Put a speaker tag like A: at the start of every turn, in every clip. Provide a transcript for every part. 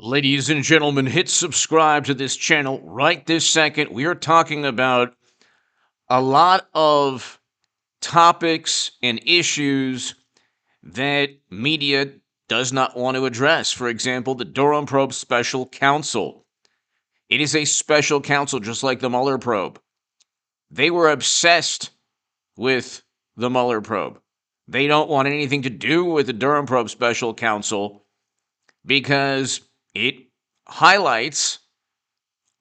A: Ladies and gentlemen, hit subscribe to this channel right this second. We are talking about a lot of topics and issues that media does not want to address. For example, the Durham probe special counsel. It is a special counsel just like the Mueller probe. They were obsessed with the Mueller probe. They don't want anything to do with the Durham probe special counsel because it highlights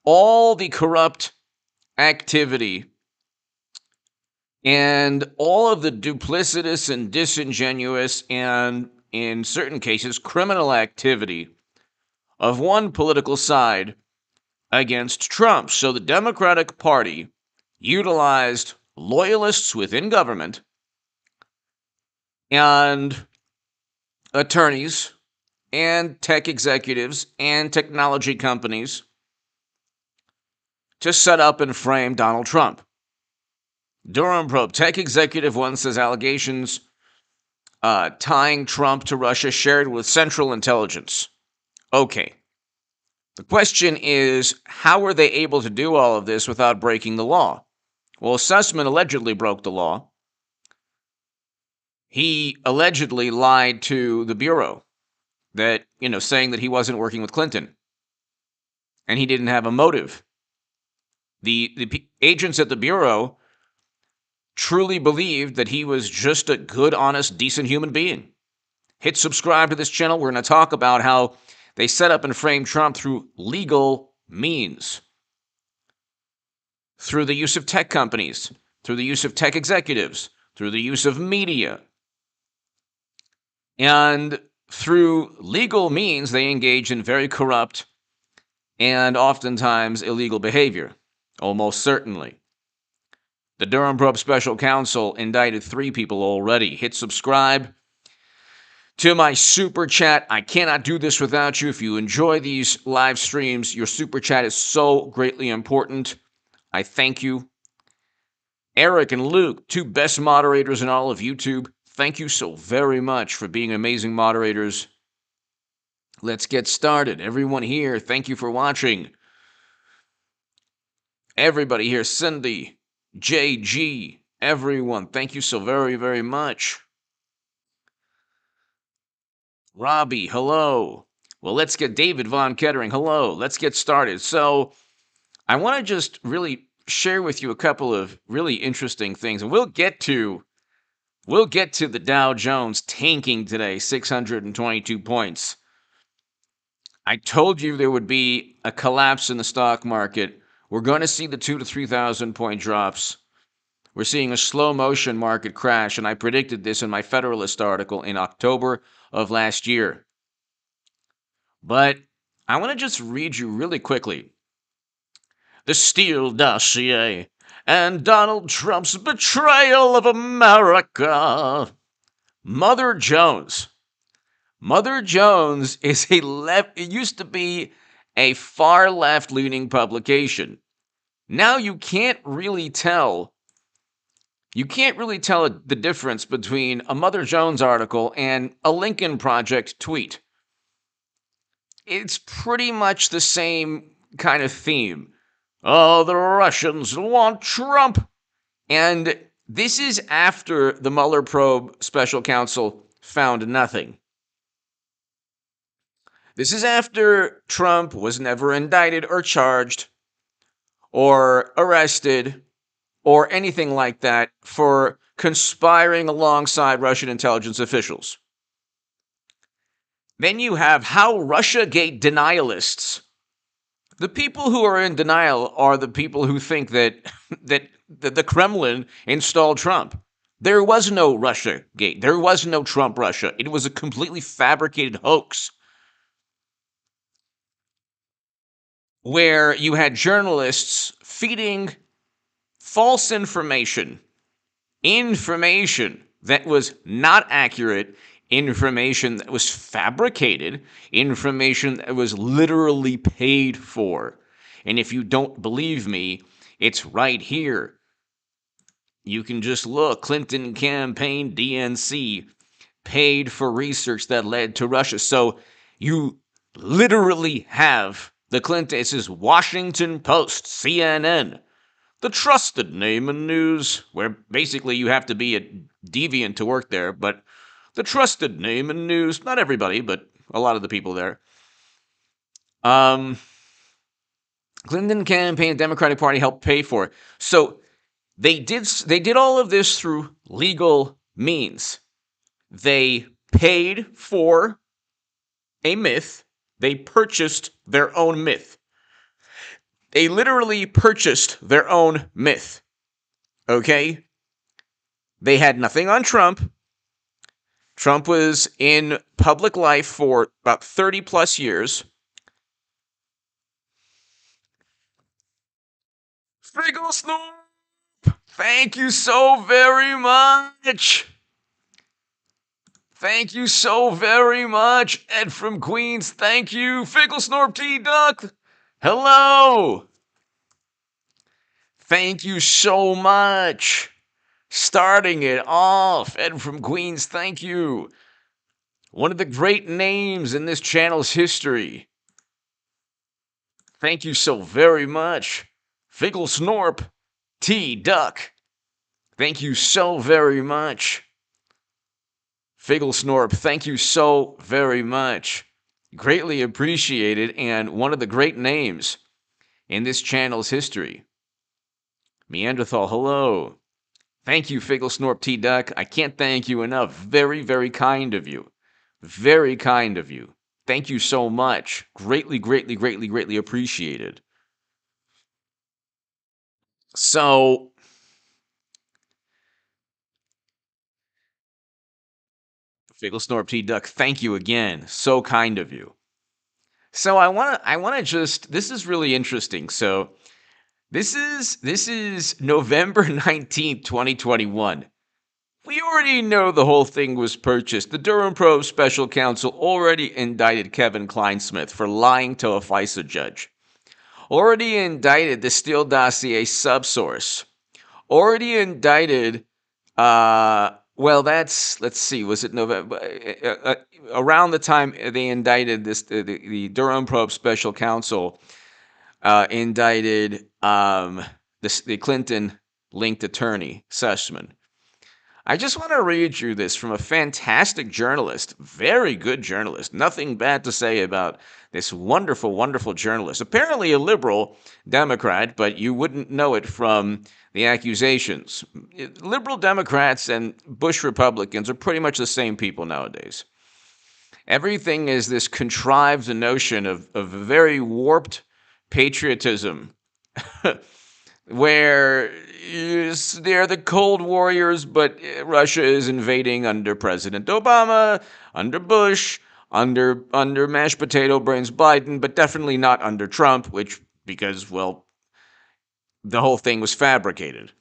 A: all the corrupt activity and all of the duplicitous and disingenuous and, in certain cases, criminal activity of one political side against Trump. So the Democratic Party utilized loyalists within government and attorneys and tech executives and technology companies to set up and frame Donald Trump. Durham probe. Tech executive one says allegations tying Trump to Russia shared with Central Intelligence. Okay. The question is, how were they able to do all of this without breaking the law? Well, Sussman allegedly broke the law. He allegedly lied to the Bureau that, saying that he wasn't working with Clinton. And he didn't have a motive. The agents at the Bureau truly believed that he was just a good, honest, decent human being. Hit subscribe to this channel. We're going to talk about how they set up and framed Trump through legal means. Through the use of tech companies, through the use of tech executives, through the use of media. And through legal means, they engage in very corrupt and oftentimes illegal behavior. Almost certainly. The Durham probe special counsel indicted 3 people already. Hit subscribe to my super chat. I cannot do this without you. If you enjoy these live streams, your super chat is so greatly important. I thank you. Eric and Luke, 2 best moderators in all of YouTube. Thank you so very much for being amazing moderators. Let's get started. Everyone here, thank you for watching. Everybody here, Cindy, JG, everyone, thank you so very, very much. Robbie, hello. Well, let's get David Von Kettering, hello. Let's get started. So I want to just really share with you a couple of really interesting things, and we'll get to the Dow Jones tanking today, 622 points. I told you there would be a collapse in the stock market. We're going to see the 2,000 to 3,000 point drops. We're seeing a slow motion market crash, and I predicted this in my Federalist article in October of last year. But I want to just read you really quickly. The Steele dossier and Donald Trump's betrayal of America. Mother Jones. Mother Jones is it used to be a far left-leaning publication. Now you can't really tell the difference between a Mother Jones article and a Lincoln Project tweet. It's pretty much the same kind of theme. Oh, the Russians want Trump. And this is after the Mueller probe special counsel found nothing. This is after Trump was never indicted or charged or arrested or anything like that for conspiring alongside Russian intelligence officials. Then you have how Russiagate denialists. The people who are in denial are the people who think that the Kremlin installed Trump. There was no Russiagate. There was no Trump Russia. It was a completely fabricated hoax where you had journalists feeding false information that was not accurate, information that was fabricated, information that was literally paid for. And if you don't believe me, it's right here. You can just look. Clinton campaign DNC paid for research that led to Russia. So you literally have the Clinton. It says Washington Post, CNN, the trusted name in news, where basically you have to be a deviant to work there, but the trusted name in news. Not everybody, but a lot of the people there. Clinton campaign, Democratic Party helped pay for it. So they did all of this through legal means. They paid for a myth. They purchased their own myth. They literally purchased their own myth. Okay? They had nothing on Trump. Trump was in public life for about 30 plus years. Figglesnoop, thank you so very much. Thank you so very much. Ed from Queens, thank you. Figglesnorp T Duck, hello. Thank you so much. Starting it off, Ed from Queens, thank you. One of the great names in this channel's history. Thank you so very much. Figglesnorp T Duck, thank you so very much. Figglesnorp, thank you so very much. Greatly appreciated, and one of the great names in this channel's history. Neanderthal, hello. Thank you, Figglesnorp T Duck. I can't thank you enough. Very, very kind of you. Very kind of you. Thank you so much. Greatly, greatly, greatly, greatly appreciated. So, Figglesnorp T Duck, thank you again. So kind of you. So I wanna just, this is really interesting. So this is November 19th, 2021. We already know the whole thing was purchased. The Durham probe special counsel already indicted Kevin Kleinsmith for lying to a FISA judge. Already indicted the Steele dossier subsource. Already indicted, let's see, was it November? Around the time they indicted this, the Durham probe special counsel indicted the Clinton-linked attorney, Sussman. I just want to read you this from a fantastic journalist, very good journalist. Nothing bad to say about this wonderful, wonderful journalist. Apparently a liberal Democrat, but you wouldn't know it from the accusations. Liberal Democrats and Bush Republicans are pretty much the same people nowadays. Everything is this contrived notion of very warped patriotism where they're the Cold Warriors, but Russia is invading under President Obama, under Bush, under mashed potato brains Biden, but definitely not under Trump, because, well, the whole thing was fabricated.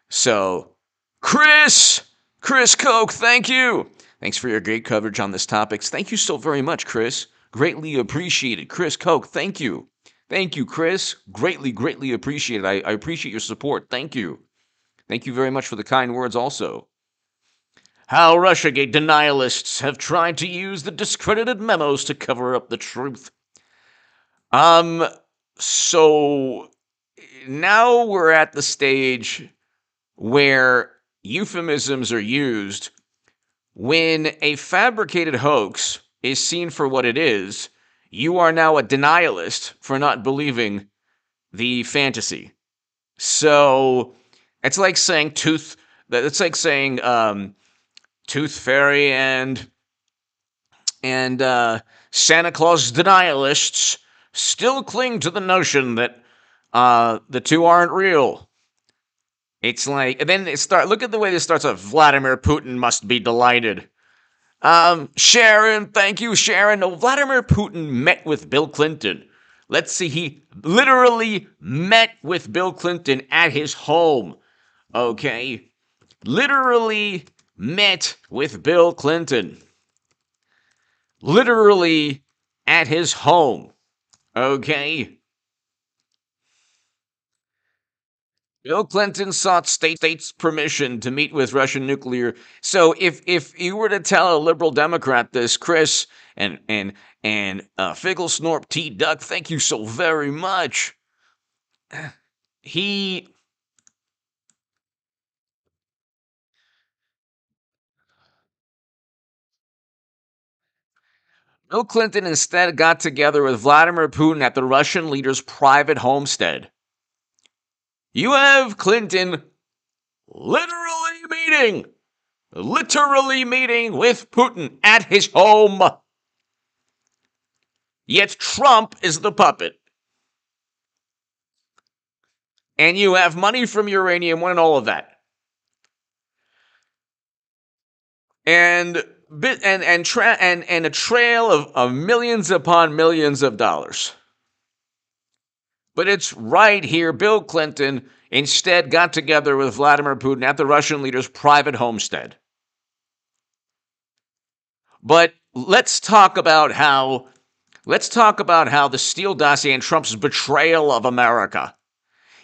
A: So, Chris Koch, thank you. Thanks for your great coverage on this topic. Thank you so very much, Chris. Greatly appreciated. Chris Koch, thank you. Thank you, Chris. Greatly, greatly appreciated. I appreciate your support. Thank you. Thank you very much for the kind words also. How Russiagate denialists have tried to use the discredited memos to cover up the truth. So now we're at the stage where euphemisms are used when a fabricated hoax is seen for what it is. You are now a denialist for not believing the fantasy. So it's like saying tooth fairy and Santa Claus denialists still cling to the notion that the two aren't real. It's like, and then look at the way this starts off. Vladimir Putin must be delighted. Sharon, thank you, Sharon. No, Vladimir Putin met with Bill Clinton. Let's see, he literally met with Bill Clinton at his home. Okay? Literally met with Bill Clinton. Literally at his home. Okay? Bill Clinton sought states' permission to meet with Russian nuclear. So if you were to tell a liberal Democrat this, Chris and Figgle Snorp T Duck, thank you so very much. He Bill Clinton instead got together with Vladimir Putin at the Russian leader's private homestead. You have Clinton literally meeting with Putin at his home. Yet Trump is the puppet. And you have money from Uranium One and all of that. And a trail of millions upon millions of dollars. But it's right here. Bill Clinton instead got together with Vladimir Putin at the Russian leader's private homestead. But let's talk about how the Steele dossier and Trump's betrayal of America.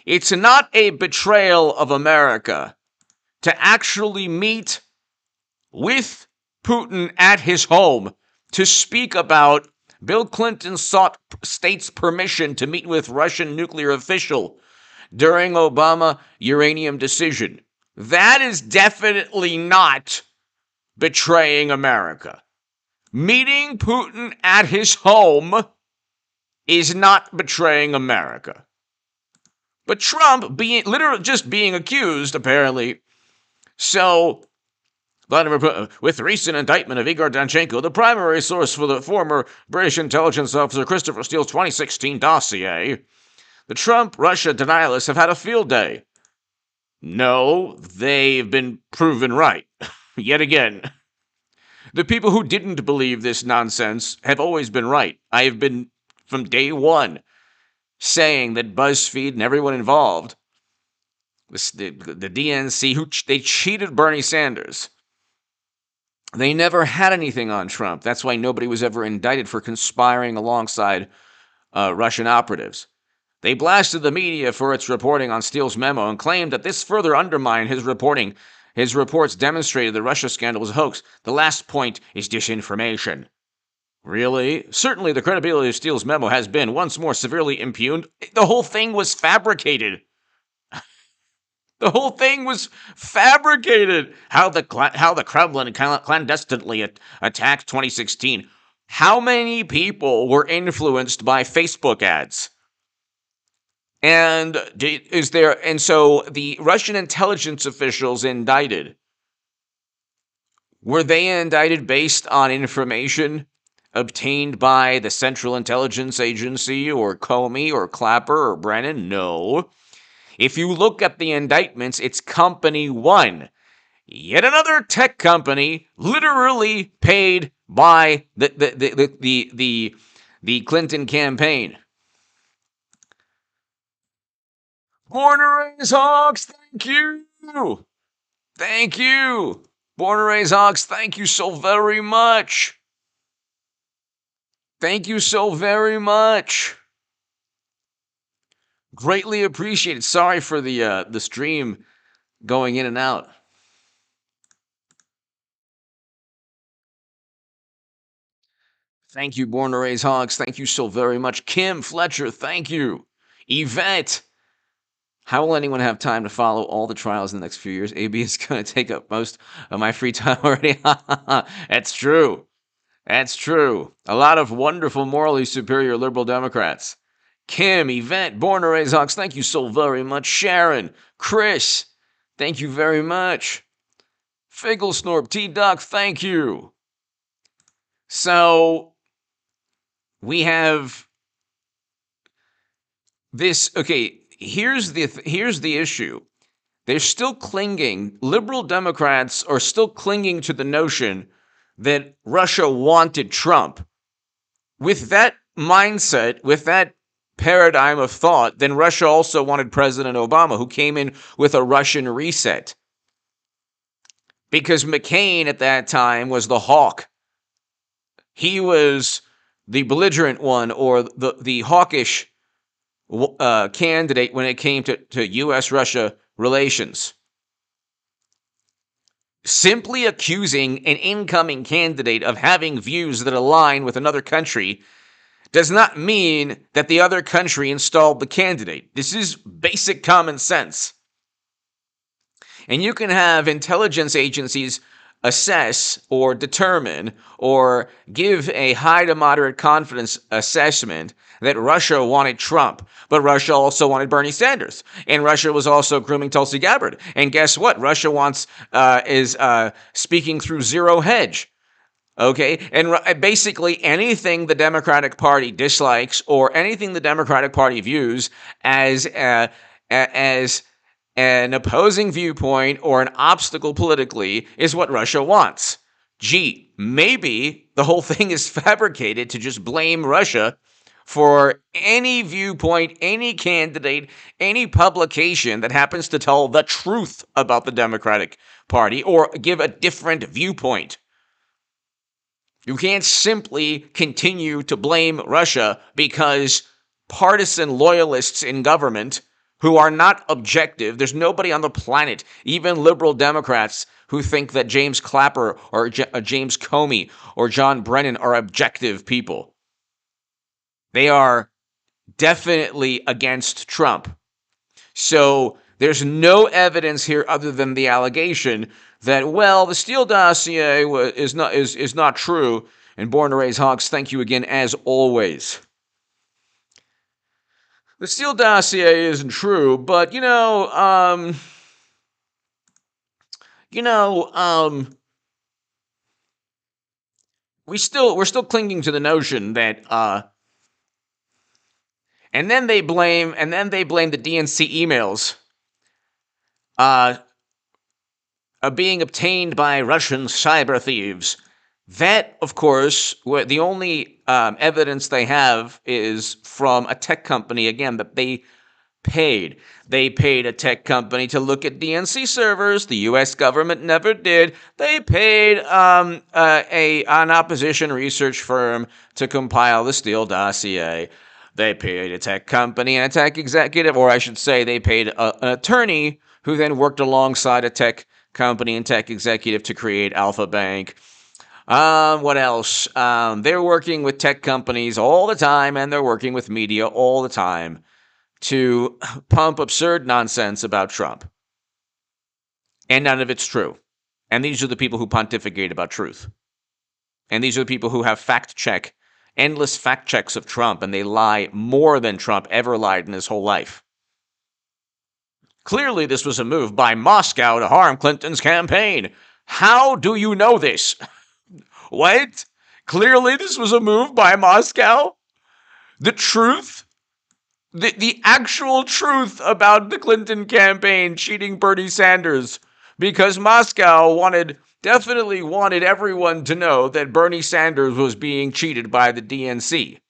A: It's not a betrayal of America to actually meet with Putin at his home to speak about Bill Clinton sought states' permission to meet with Russian nuclear official during Obama uranium decision. That is definitely not betraying America. Meeting Putin at his home is not betraying America. But Trump being accused, apparently. So, Vladimir Putin, with the recent indictment of Igor Danchenko, the primary source for the former British intelligence officer Christopher Steele's 2016 dossier, the Trump-Russia denialists have had a field day. No, they've been proven right. Yet again. The people who didn't believe this nonsense have always been right. I have been, from day one, saying that BuzzFeed and everyone involved, the DNC, they cheated Bernie Sanders. They never had anything on Trump. That's why nobody was ever indicted for conspiring alongside Russian operatives. They blasted the media for its reporting on Steele's memo and claimed that this further undermined his reporting. His reports demonstrated the Russia scandal was a hoax. The last point is disinformation. Really? Certainly the credibility of Steele's memo has been once more severely impugned. The whole thing was fabricated. The whole thing was fabricated. How the Kremlin clandestinely attacked 2016. How many people were influenced by Facebook ads? And so the Russian intelligence officials indicted, were they indicted based on information obtained by the Central Intelligence Agency or Comey or Clapper or Brennan? No. If you look at the indictments, it's Company One, yet another tech company literally paid by the Clinton campaign. Born and raised Hawks, thank you. Thank you. Born and raised Hawks, thank you so very much. Thank you so very much. Greatly appreciated. Sorry for the stream going in and out. Thank you, Born to Raise Hogs. Thank you so very much. Kim Fletcher, thank you. Yvette. How will anyone have time to follow all the trials in the next few years? AB is going to take up most of my free time already. That's true. That's true. A lot of wonderful, morally superior liberal Democrats. Kim, Yvette, Born to Raise Hogs, thank you so very much. Sharon, Chris, thank you very much. Figgle Snorp, T-Duck, thank you. So, we have this, okay, here's the issue. They're still clinging, liberal Democrats are still clinging to the notion that Russia wanted Trump. With that mindset, with that paradigm of thought, then Russia also wanted President Obama, who came in with a Russian reset. Because McCain at that time was the hawk. He was the belligerent one, or the hawkish candidate when it came to U.S.-Russia relations. Simply accusing an incoming candidate of having views that align with another country does not mean that the other country installed the candidate. This is basic common sense. And you can have intelligence agencies assess or determine or give a high to moderate confidence assessment that Russia wanted Trump, but Russia also wanted Bernie Sanders, and Russia was also grooming Tulsi Gabbard. And guess what? Russia is speaking through Zero Hedge. Okay, and basically anything the Democratic Party dislikes or anything the Democratic Party views as an opposing viewpoint or an obstacle politically is what Russia wants. Gee, maybe the whole thing is fabricated to just blame Russia for any viewpoint, any candidate, any publication that happens to tell the truth about the Democratic Party or give a different viewpoint. You can't simply continue to blame Russia because partisan loyalists in government who are not objective. There's nobody on the planet, even liberal Democrats, who think that James Clapper or James Comey or John Brennan are objective people. They are definitely against Trump. So there's no evidence here other than the allegation that, well, the Steele dossier is not true. And Born to Raise Hawks, thank you again as always. The Steele dossier isn't true, but we're still clinging to the notion that and then they blame the DNC emails being obtained by Russian cyber thieves. That, of course, the only evidence they have is from a tech company, again, that they paid. They paid a tech company to look at DNC servers. The U.S. government never did. They paid an opposition research firm to compile the Steele dossier. They paid a tech company and a tech executive, or I should say they paid an attorney who then worked alongside a tech company and tech executive to create Alpha Bank. What else? They're working with tech companies all the time, and they're working with media all the time to pump absurd nonsense about Trump. And none of it's true. And these are the people who pontificate about truth. And these are the people who have endless fact checks of Trump, and they lie more than Trump ever lied in his whole life. Clearly, this was a move by Moscow to harm Clinton's campaign. How do you know this? What? Clearly, this was a move by Moscow? The truth? The actual truth about the Clinton campaign cheating Bernie Sanders. Because Moscow definitely wanted everyone to know that Bernie Sanders was being cheated by the DNC.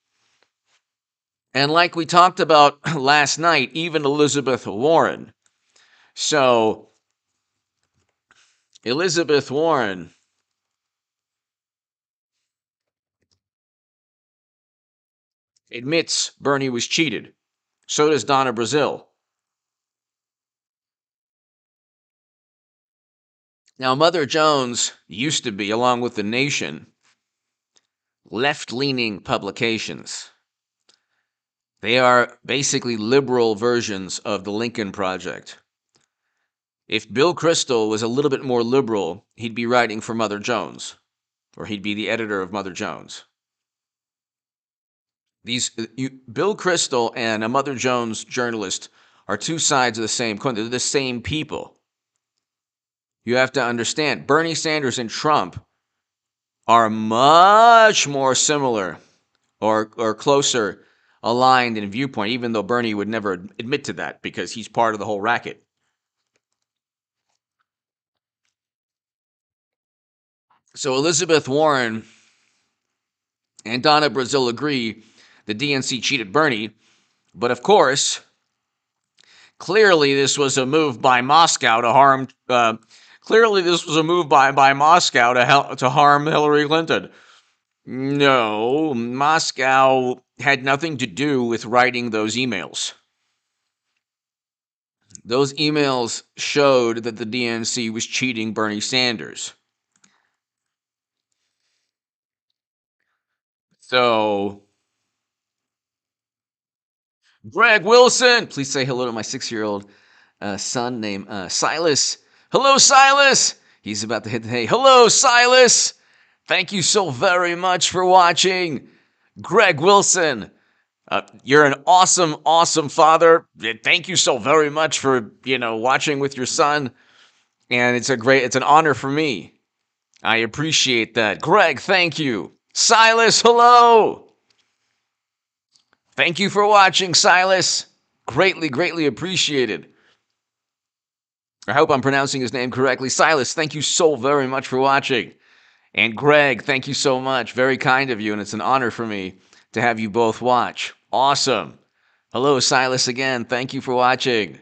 A: And like we talked about last night, even Elizabeth Warren. So, Elizabeth Warren admits Bernie was cheated. So does Donna Brazile. Now, Mother Jones used to be, along with The Nation, left-leaning publications. They are basically liberal versions of the Lincoln Project. If Bill Kristol was a little bit more liberal, he'd be writing for Mother Jones, or he'd be the editor of Mother Jones. Bill Kristol and a Mother Jones journalist are two sides of the same coin. They're the same people. You have to understand, Bernie Sanders and Trump are much more similar or closer aligned in viewpoint, even though Bernie would never admit to that because he's part of the whole racket. So Elizabeth Warren and Donna Brazile agree the DNC cheated Bernie, but of course, clearly this was a move by Moscow to harm. Clearly, this was a move by Moscow to harm Hillary Clinton. No, Moscow had nothing to do with writing those emails. Those emails showed that the DNC was cheating Bernie Sanders. So, Greg Wilson, please say hello to my 6-year-old son named Silas. Hello, Silas. He's about to hit the hay. Hello, Silas. Thank you so very much for watching. Greg Wilson, you're an awesome, awesome father. Thank you so very much for, watching with your son. And it's an honor for me. I appreciate that. Greg, thank you. Silas, hello. Thank you for watching, Silas. Greatly, greatly appreciated. I hope I'm pronouncing his name correctly. Silas, thank you so very much for watching. And Greg, thank you so much. Very kind of you, and it's an honor for me to have you both watch. Awesome. Hello, Silas, again. Thank you for watching.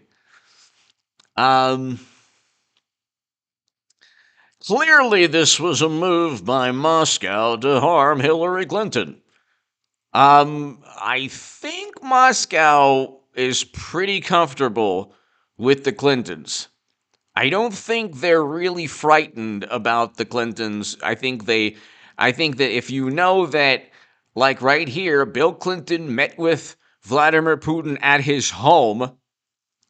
A: Clearly, this was a move by Moscow to harm Hillary Clinton. I think Moscow is pretty comfortable with the Clintons. I don't think they're really frightened about the Clintons. I think that if you know that, like right here, Bill Clinton met with Vladimir Putin at his home.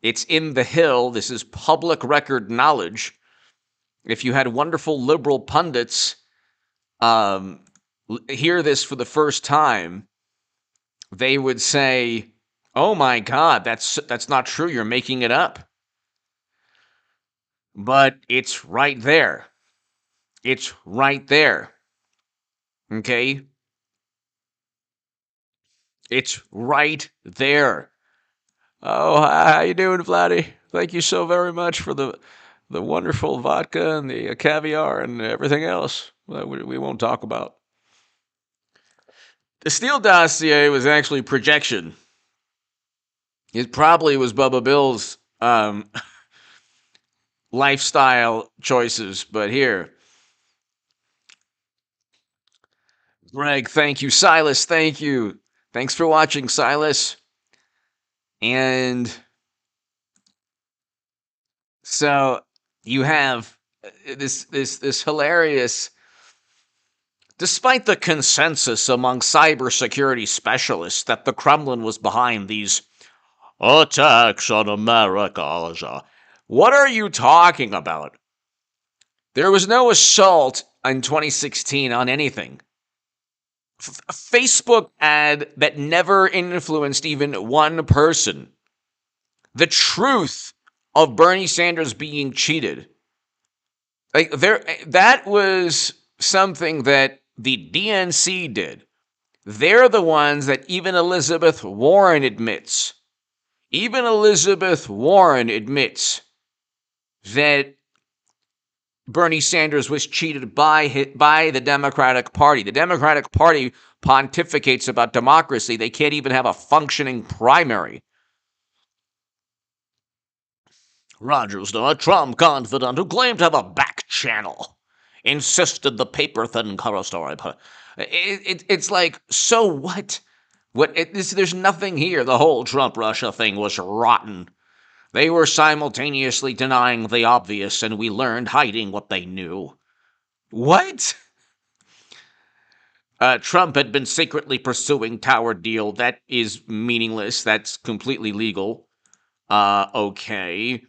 A: It's in the Hill. This is public record knowledge. If you had wonderful liberal pundits hear this for the first time, they would say, "Oh my God, that's not true. You're making it up." But it's right there. It's right there. Okay? It's right there. Oh, how you doing, Vladdy? Thank you so very much for the wonderful vodka and the caviar and everything else that we won't talk about. The Steele dossier was actually projection. It probably was Bubba Bill's lifestyle choices, but here. Greg, thank you. Silas, thank you. Thanks for watching, Silas. And so you have this hilarious, despite the consensus among cybersecurity specialists that the Kremlin was behind these attacks on America. What are you talking about? There was no assault in 2016 on anything. A Facebook ad that never influenced even one person. The truth of Bernie Sanders being cheated. That was something that the DNC did. They're the ones that even Elizabeth Warren admits. Even Elizabeth Warren admits that Bernie Sanders was cheated by the Democratic Party. The Democratic Party pontificates about democracy. They can't even have a functioning primary. Rogers, a Trump confidant who claimed to have a back channel, insisted the paper-thin cover story. It's like, so what? There's nothing here. The whole Trump-Russia thing was rotten. They were simultaneously denying the obvious, and we learned hiding what they knew. What? Trump had been secretly pursuing Tower deal. That is meaningless. That's completely legal. Okay.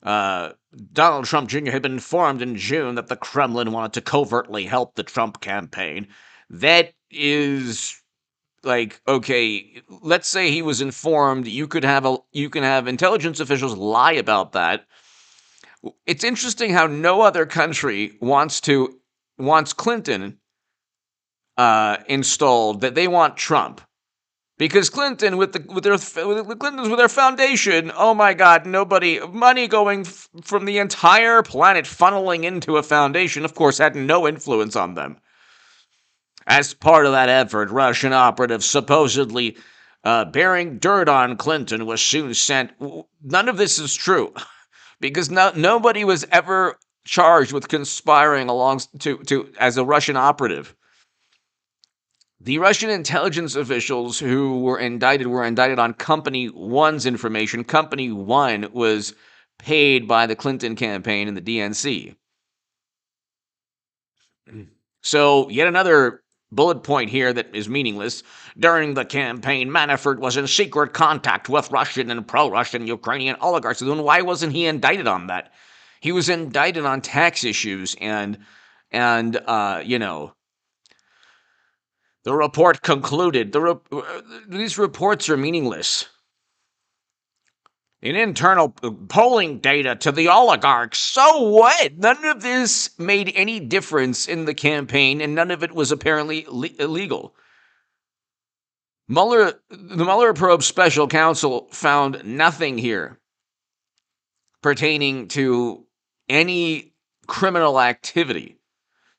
A: Donald Trump Jr. had been informed in June that the Kremlin wanted to covertly help the Trump campaign. That is... like, okay, let's say he was informed. You can have intelligence officials lie about that. It's interesting how no other country wants Clinton installed, that they want Trump. Because Clinton with their foundation, oh my God, money going from the entire planet funneling into a foundation, of course, had no influence on them. As part of that effort, Russian operatives supposedly bearing dirt on Clinton was soon sent. None of this is true, because nobody was ever charged with conspiring as a Russian operative. The Russian intelligence officials who were indicted on Company One's information. Company One was paid by the Clinton campaign and the DNC. So, yet another bullet point here that is meaningless. During the campaign, Manafort was in secret contact with Russian and pro-Russian Ukrainian oligarchs. Then why wasn't he indicted on that? He was indicted on tax issues and you know, the report concluded. These reports are meaningless. In internal polling data to the oligarchs. So what? None of this made any difference in the campaign, and none of it was apparently illegal. The Mueller probe special counsel found nothing here pertaining to any criminal activity.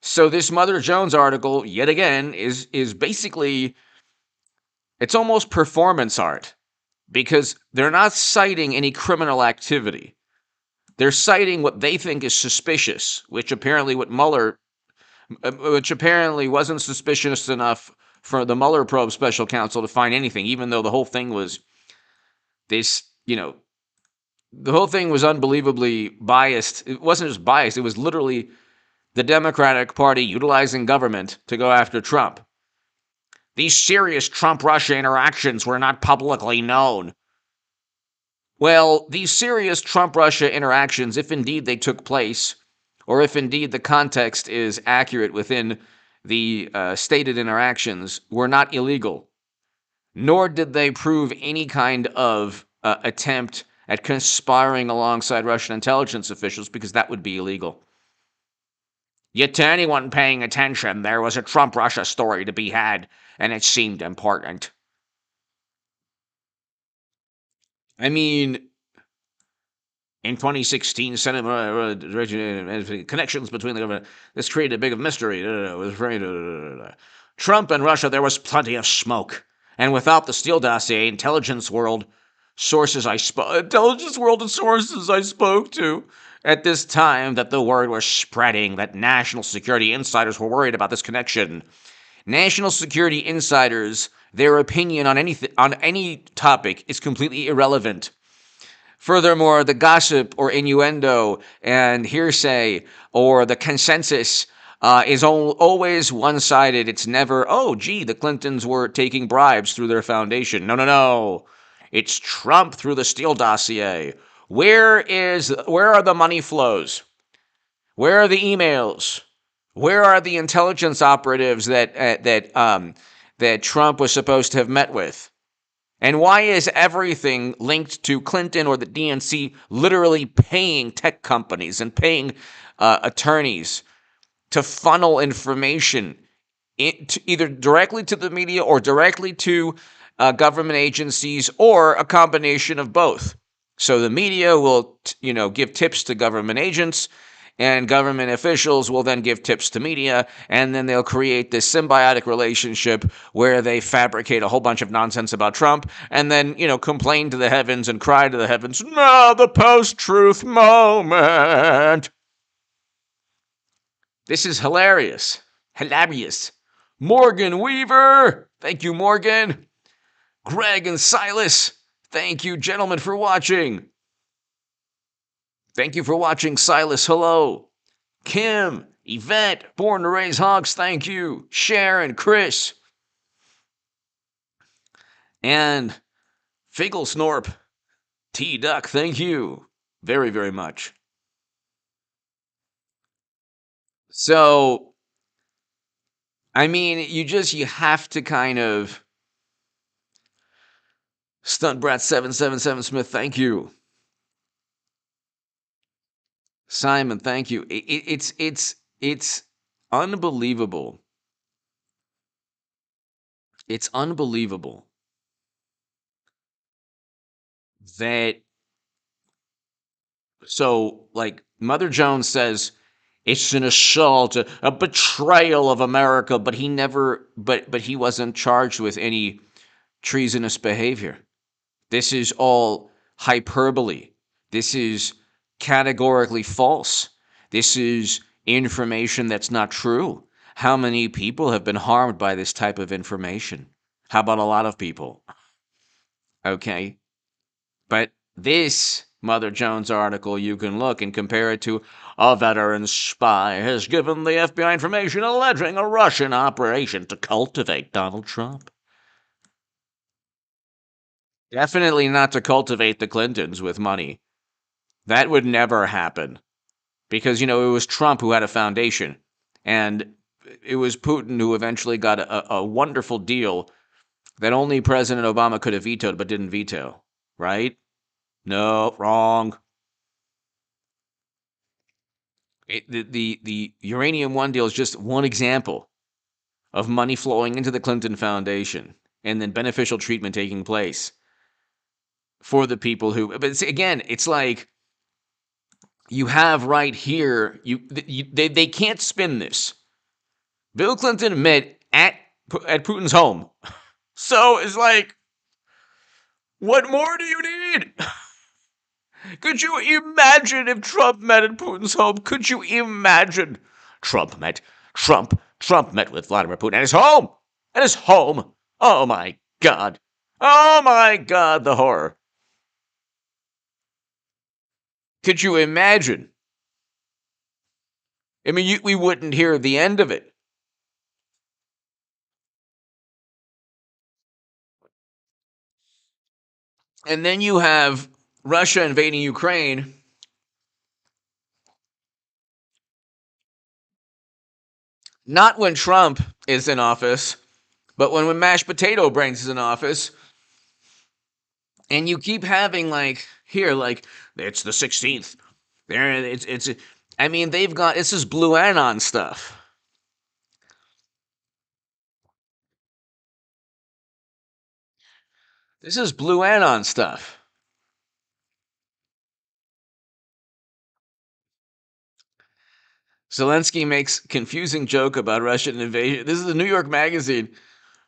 A: So this Mother Jones article, yet again, is basically, it's almost performance art, because they're not citing any criminal activity. They're citing what they think is suspicious, which apparently wasn't suspicious enough for the Mueller probe special counsel to find anything, even though the whole thing was this, the whole thing was unbelievably biased. It wasn't just biased, it was literally the Democratic Party utilizing government to go after Trump. These serious Trump-Russia interactions were not publicly known. Well, these serious Trump-Russia interactions, if indeed they took place, or if indeed the context is accurate within the stated interactions, were not illegal. Nor did they prove any kind of attempt at conspiring alongside Russian intelligence officials, because that would be illegal. Yet to anyone paying attention, there was a Trump-Russia story to be had, and it seemed important. I mean, in 2016, Senate connections between the government. This created a big mystery. Trump and Russia, there was plenty of smoke. And without the Steele dossier, intelligence world and sources I spoke to at this time that the word was spreading that national security insiders were worried about this connection. National security insiders, their opinion on any topic is completely irrelevant. Furthermore, the gossip or innuendo and hearsay or the consensus is always one-sided. It's never, the Clintons were taking bribes through their foundation. No. It's Trump through the Steele dossier. Where are the money flows? Where are the emails? Where are the intelligence operatives that Trump was supposed to have met with? And why is everything linked to Clinton or the DNC literally paying tech companies and paying attorneys to funnel information either directly to the media or directly to government agencies, or a combination of both? So the media will, give tips to government agents, and government officials will then give tips to media, and then they'll create this symbiotic relationship where they fabricate a whole bunch of nonsense about Trump, and then, complain to the heavens and cry to the heavens, "No, the post-truth moment." This is hilarious. Hilarious. Morgan Weaver. Thank you, Morgan. Greg and Silas. Thank you, gentlemen, for watching. Thank you for watching, Silas. Hello. Kim, Yvette, Born to Raise Hogs. Thank you. Sharon, Chris. And Figglesnorp, T-Duck. Thank you very, very much. So, I mean, you have to kind of... Stuntbrat777 Smith, thank you. Simon, thank you. It's unbelievable. It's unbelievable that, so, like, Mother Jones says it's an assault, a betrayal of America, but he wasn't charged with any treasonous behavior. This is all hyperbole. This is categorically false. This is information that's not true. how many people have been harmed by this type of information? How about a lot of people? Okay. But this Mother Jones article, you can look and compare it to a veteran spy has given the FBI information alleging a Russian operation to cultivate Donald Trump. Definitely not to cultivate the Clintons with money. That would never happen. Because, it was Trump who had a foundation. And it was Putin who eventually got a wonderful deal that only President Obama could have vetoed but didn't veto. Right? No, wrong. The Uranium One deal is just one example of money flowing into the Clinton Foundation and then beneficial treatment taking place for the people who. But again, it's like you have right here. They can't spin this. Bill Clinton met at Putin's home, so it's like, what more do you need? Could you imagine if Trump met at Putin's home? Could you imagine? Trump met with Vladimir Putin at his home. At his home. Oh my God. Oh my God, the horror. Could you imagine? I mean, we wouldn't hear the end of it. And then you have Russia invading Ukraine. Not when Trump is in office, but when Mashed Potato Brains is in office. And you keep having it's the 16th. I mean, this is Blue Anon stuff. This is Blue Anon stuff. Zelensky makes confusing joke about Russian invasion. This is the New York Magazine.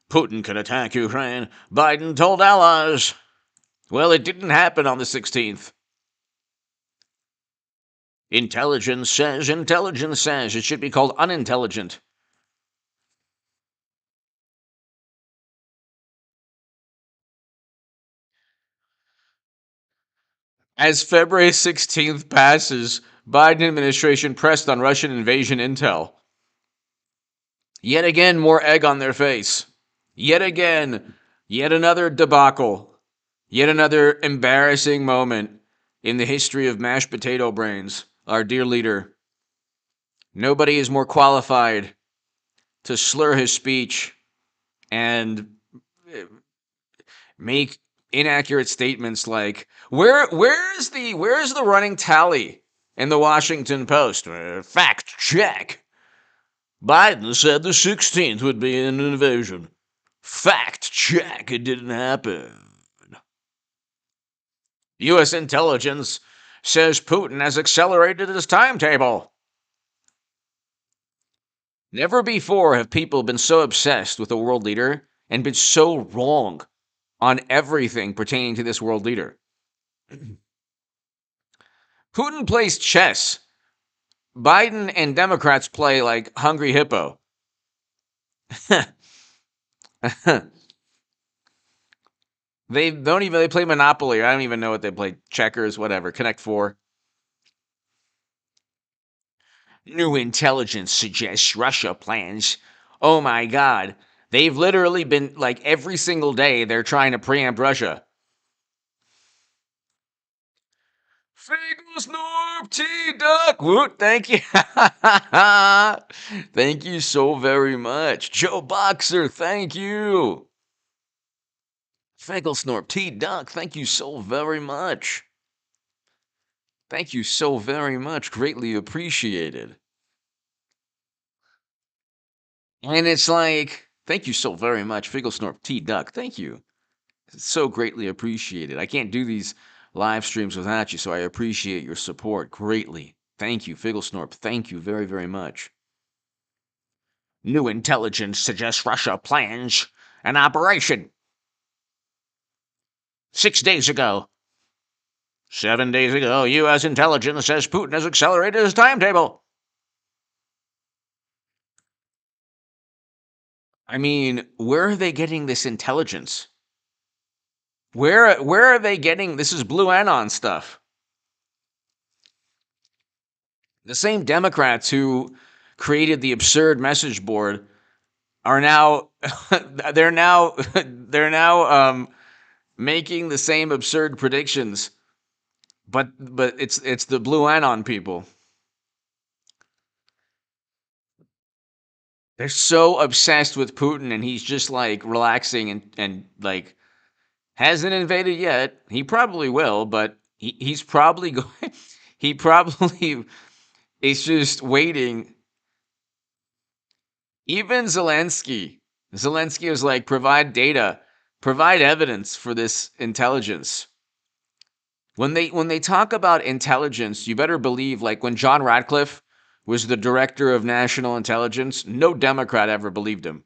A: Putin could attack Ukraine. Biden told allies. Well, it didn't happen on the 16th. Intelligence says. It should be called unintelligent. As February 16th passes, Biden administration pressed on Russian invasion intel. Yet again, more egg on their face. Yet again, yet another debacle. Yet another embarrassing moment in the history of Mashed Potato Brains, our dear leader. Nobody is more qualified to slur his speech and make inaccurate statements like, where's the running tally in the Washington Post? Fact check. Biden said the 16th would be an invasion. Fact check, it didn't happen. U.S. intelligence says Putin has accelerated his timetable. Never before have people been so obsessed with a world leader and been so wrong on everything pertaining to this world leader. Putin plays chess. Biden and Democrats play like Hungry Hippo. They play Monopoly. I don't even know what they play. Checkers, whatever. Connect Four. New intelligence suggests Russia plans. Oh my God. They've literally been, every single day, they're trying to preempt Russia. Fingersnorp T-Duck. Woot, thank you. Thank you so very much. Joe Boxer, thank you. Fingersnorp T-Duck, thank you so very much. Thank you so very much. Greatly appreciated. And it's like, thank you so very much, Fingersnorp T-Duck. Thank you. It's so greatly appreciated. I can't do these live streams without you, so I appreciate your support greatly. Thank you, Figglesnorp. Thank you very, very much. New intelligence suggests Russia plans an operation. 6 days ago. 7 days ago, U.S. intelligence says Putin has accelerated his timetable. I mean, where are they getting this intelligence? Where are they getting this? Is Blue Anon stuff. The same Democrats who created the absurd message board are now they're now making the same absurd predictions, but it's the Blue Anon people. They're so obsessed with Putin, and he's just like relaxing and like hasn't invaded yet. He probably will, but he's probably going. He probably is just waiting. Even Zelensky was like, provide data, provide evidence for this intelligence. When they talk about intelligence, you better believe, like when John Ratcliffe was the director of national intelligence, no Democrat ever believed him.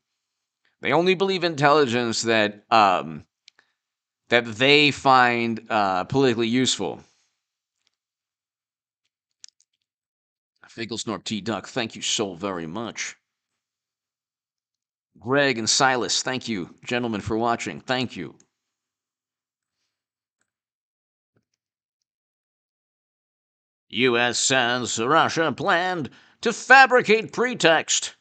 A: They only believe intelligence that they find politically useful. Finkel T Duck, thank you so very much. Greg and Silas, thank you, gentlemen, for watching. Thank you. U.S. says Russia planned to fabricate pretext.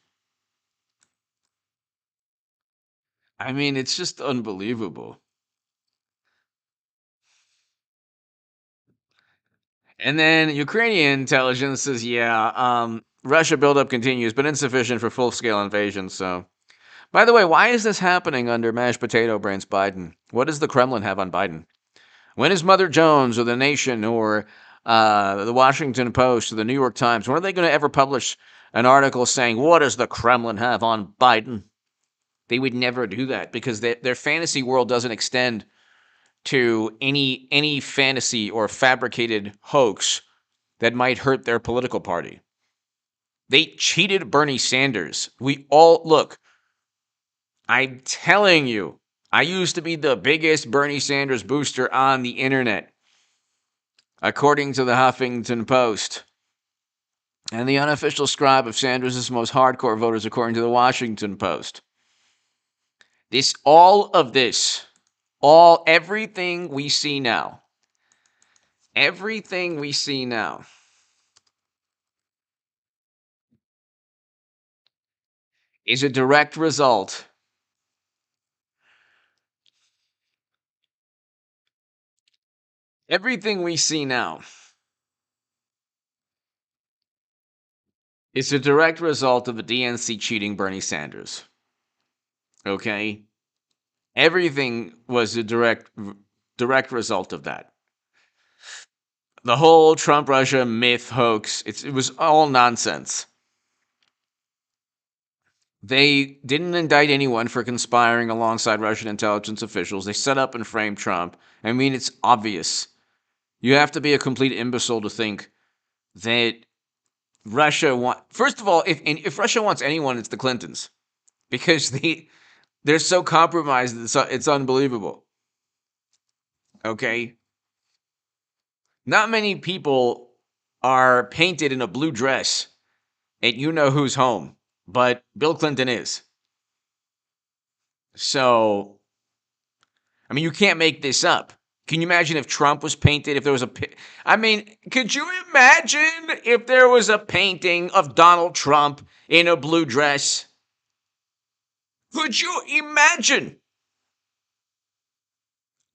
A: I mean, it's just unbelievable. And then Ukrainian intelligence says, Russia buildup continues, but insufficient for full-scale invasion. So, by the way, why is this happening under mashed potato brains Biden? What does the Kremlin have on Biden? When is Mother Jones or The Nation or the Washington Post or the New York Times, when are they going to ever publish an article saying, what does the Kremlin have on Biden? They would never do that because their fantasy world doesn't extend to any fantasy or fabricated hoax that might hurt their political party. They cheated Bernie Sanders. We all look. I'm telling you, I used to be the biggest Bernie Sanders booster on the internet, according to the Huffington Post. And the unofficial scribe of Sanders' most hardcore voters, according to the Washington Post. Everything we see now is a direct result Everything we see now is a direct result of the DNC cheating Bernie Sanders. Okay? Everything was a direct result of that. The whole Trump-Russia myth hoax, it was all nonsense. They didn't indict anyone for conspiring alongside Russian intelligence officials. They set up and framed Trump. I mean, it's obvious. You have to be a complete imbecile to think that First of all, if Russia wants anyone, it's the Clintons, because they're so compromised. It's unbelievable. Okay, not many people are painted in a blue dress at you know who's home, but Bill Clinton is. So, I mean, you can't make this up. Can you imagine if Trump was painted? If there was could you imagine if there was a painting of Donald Trump in a blue dress? Could you imagine?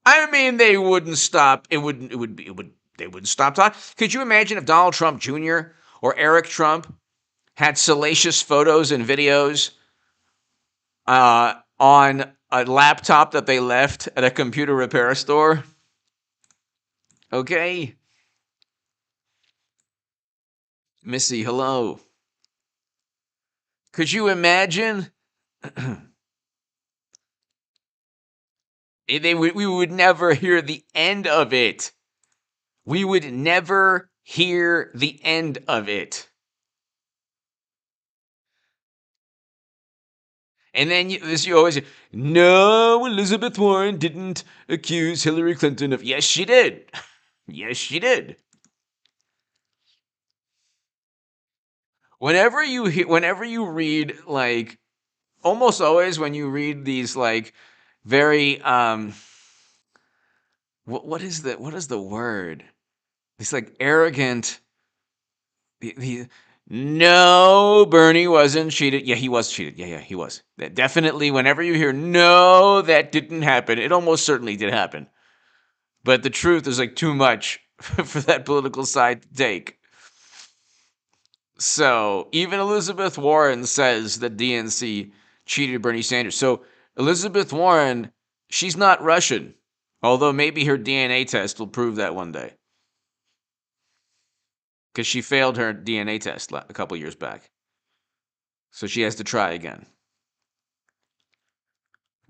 A: I mean, they wouldn't stop. They wouldn't stop talking. Could you imagine if Donald Trump Jr. or Eric Trump had salacious photos and videos on a laptop that they left at a computer repair store? Okay. Missy, hello. Could you imagine? We would never hear the end of it. We would never hear the end of it. And then you always say, no, Elizabeth Warren didn't accuse Hillary Clinton of. Yes, she did. Yes, she did. Whenever you read like almost always when you read these like very what is the word? It's like arrogant. He, no, Bernie wasn't cheated. Yeah, he was cheated. Yeah, he was. Definitely, whenever you hear, no, that didn't happen, it almost certainly did happen. But the truth is like too much for that political side to take. So even Elizabeth Warren says that DNC cheated Bernie Sanders. So Elizabeth Warren, she's not Russian, although maybe her DNA test will prove that one day. Because she failed her DNA test a couple years back. So she has to try again.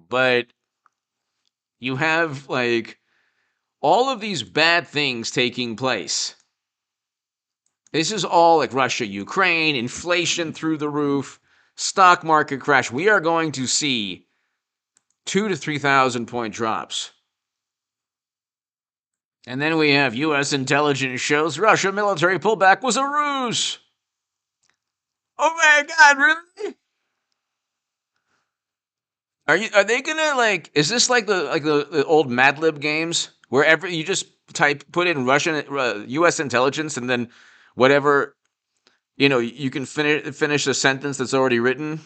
A: But you have like all of these bad things taking place. This is all like Russia, Ukraine, inflation through the roof, stock market crash. We are going to see 2,000 to 3,000 point drops. And then we have U.S. intelligence shows Russia military pullback was a ruse. Oh my God, really? Are they gonna like? Is this like the old Mad Lib games where you just put in Russian U.S. intelligence and then whatever you can finish a sentence that's already written.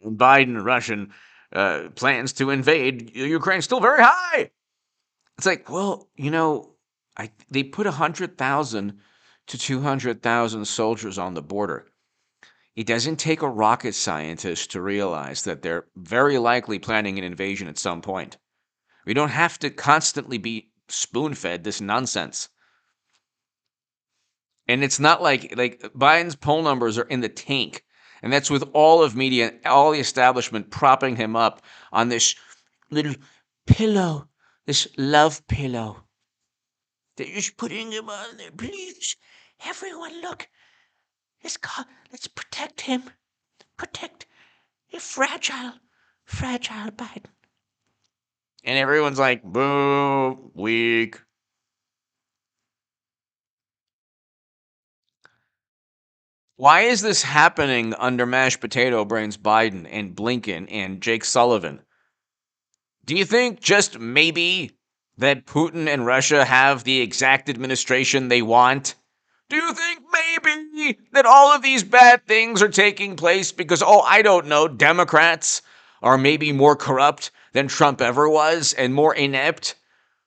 A: Biden Russian plans to invade Ukraine still very high. It's like, well, they put 100,000 to 200,000 soldiers on the border. It doesn't take a rocket scientist to realize that they're very likely planning an invasion at some point. We don't have to constantly be spoon-fed this nonsense. And it's not like Biden's poll numbers are in the tank. And that's with all of media, all the establishment propping him up on this little pillow, this love pillow. They're just putting him on there. Please, everyone, look. Let's protect him. Protect a fragile Biden. And everyone's like, boo, weak. Why is this happening under mashed potato brains Biden and Blinken and Jake Sullivan? Do you think just maybe that Putin and Russia have the exact administration they want? Do you think maybe that all of these bad things are taking place because, I don't know, Democrats are maybe more corrupt than Trump ever was and more inept?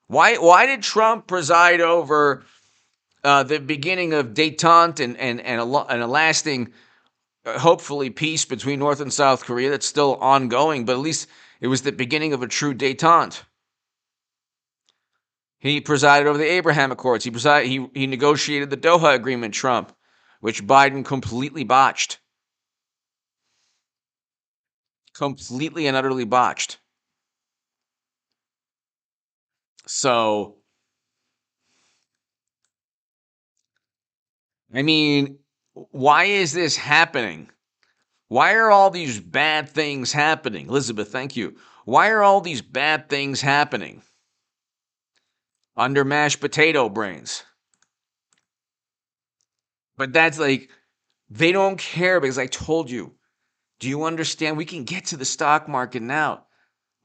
A: Why did Trump preside over the beginning of détente and a lasting, hopefully, peace between North and South Korea that's still ongoing, but at least it was the beginning of a true détente. He presided over the Abraham Accords. He negotiated the Doha Agreement, Trump, which Biden completely botched. Completely and utterly botched. So, I mean, why is this happening? Why are all these bad things happening? Elizabeth, thank you. Why are all these bad things happening? Under mashed potato brains. But that's like, they don't care because I told you. Do you understand? We can get to the stock market now.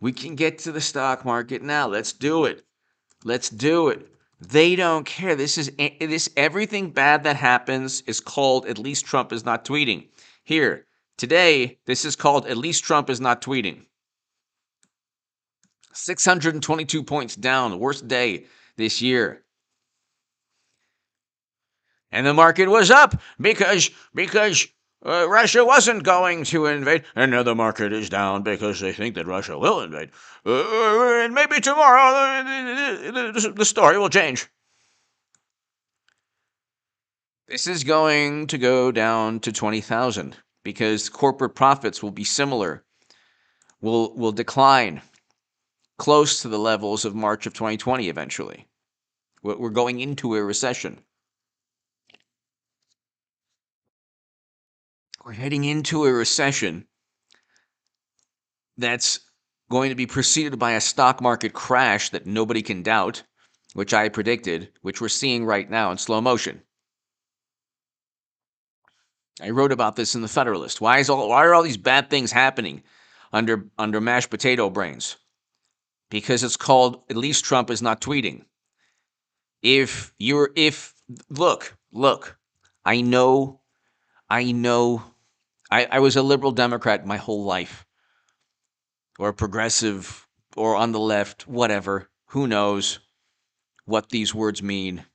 A: We can get to the stock market now. Let's do it. Let's do it. They don't care. Everything bad that happens is called at least Trump is not tweeting. Here, today, this is called at least Trump is not tweeting. 622 points down, worst day this year. And the market was up because Russia wasn't going to invade, and now the market is down because they think that Russia will invade. And maybe tomorrow the story will change. This is going to go down to 20,000 because corporate profits will be similar, will decline close to the levels of March of 2020 eventually. We're going into a recession. We're heading into a recession that's going to be preceded by a stock market crash that nobody can doubt, which I predicted, which we're seeing right now in slow motion. I wrote about this in the Federalist. Why are all these bad things happening under mashed potato brains? Because it's called at least Trump is not tweeting. Look, I know I was a liberal Democrat my whole life, or a progressive, or on the left, whatever. Who knows what these words mean?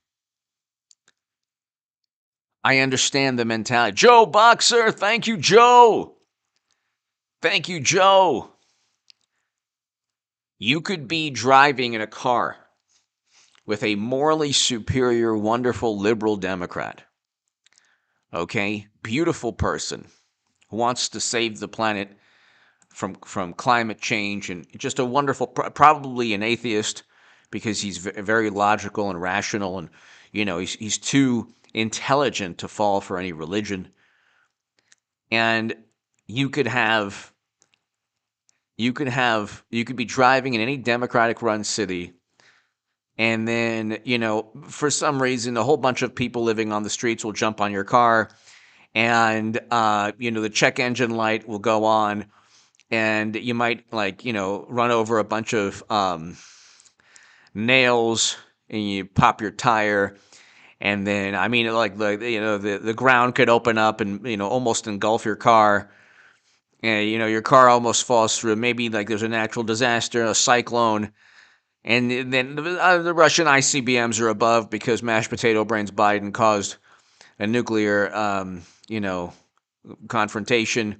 A: I understand the mentality. Joe Boxer, thank you, Joe. Thank you, Joe. You could be driving in a car with a morally superior, wonderful liberal Democrat. Okay? Beautiful person who wants to save the planet from climate change, and just a wonderful, probably an atheist, because he's very logical and rational, and he's too intelligent to fall for any religion. And you could be driving in any Democratic run city, and then for some reason a whole bunch of people living on the streets will jump on your car, and the check engine light will go on, and you might run over a bunch of nails, and you pop your tire, and then the ground could open up and almost engulf your car, and your car almost falls through. Maybe there's a natural disaster, a cyclone, and then the Russian ICBMs are above because mashed potato brains Biden caused a nuclear confrontation.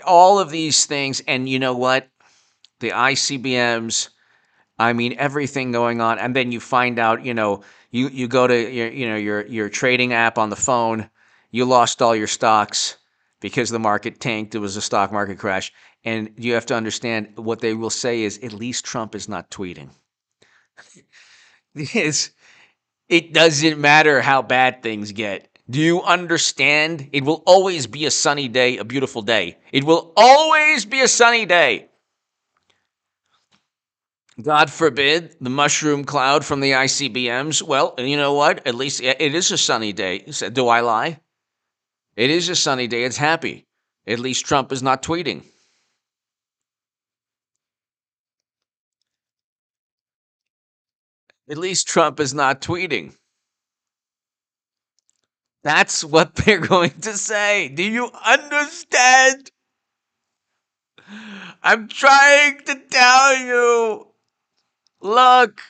A: All of these things, and you know what? The ICBMs, everything going on, and then you find out, you go to your trading app on the phone, you lost all your stocks because the market tanked. It was a stock market crash, and you have to understand what they will say is at least Trump is not tweeting. It doesn't matter how bad things get. Do you understand? It will always be a sunny day, a beautiful day. It will always be a sunny day. God forbid the mushroom cloud from the ICBMs. Well, you know what? At least it is a sunny day. Do I lie? It is a sunny day. It's happy. At least Trump is not tweeting. At least Trump is not tweeting. That's what they're going to say. Do you understand? I'm trying to tell you. Look.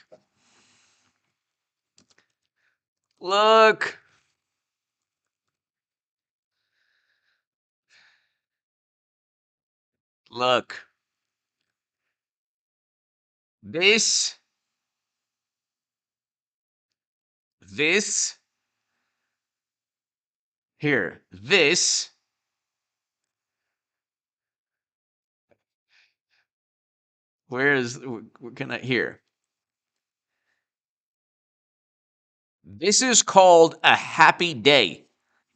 A: Look. Look. This. This. Here. This. Where can I hear? This is called a happy day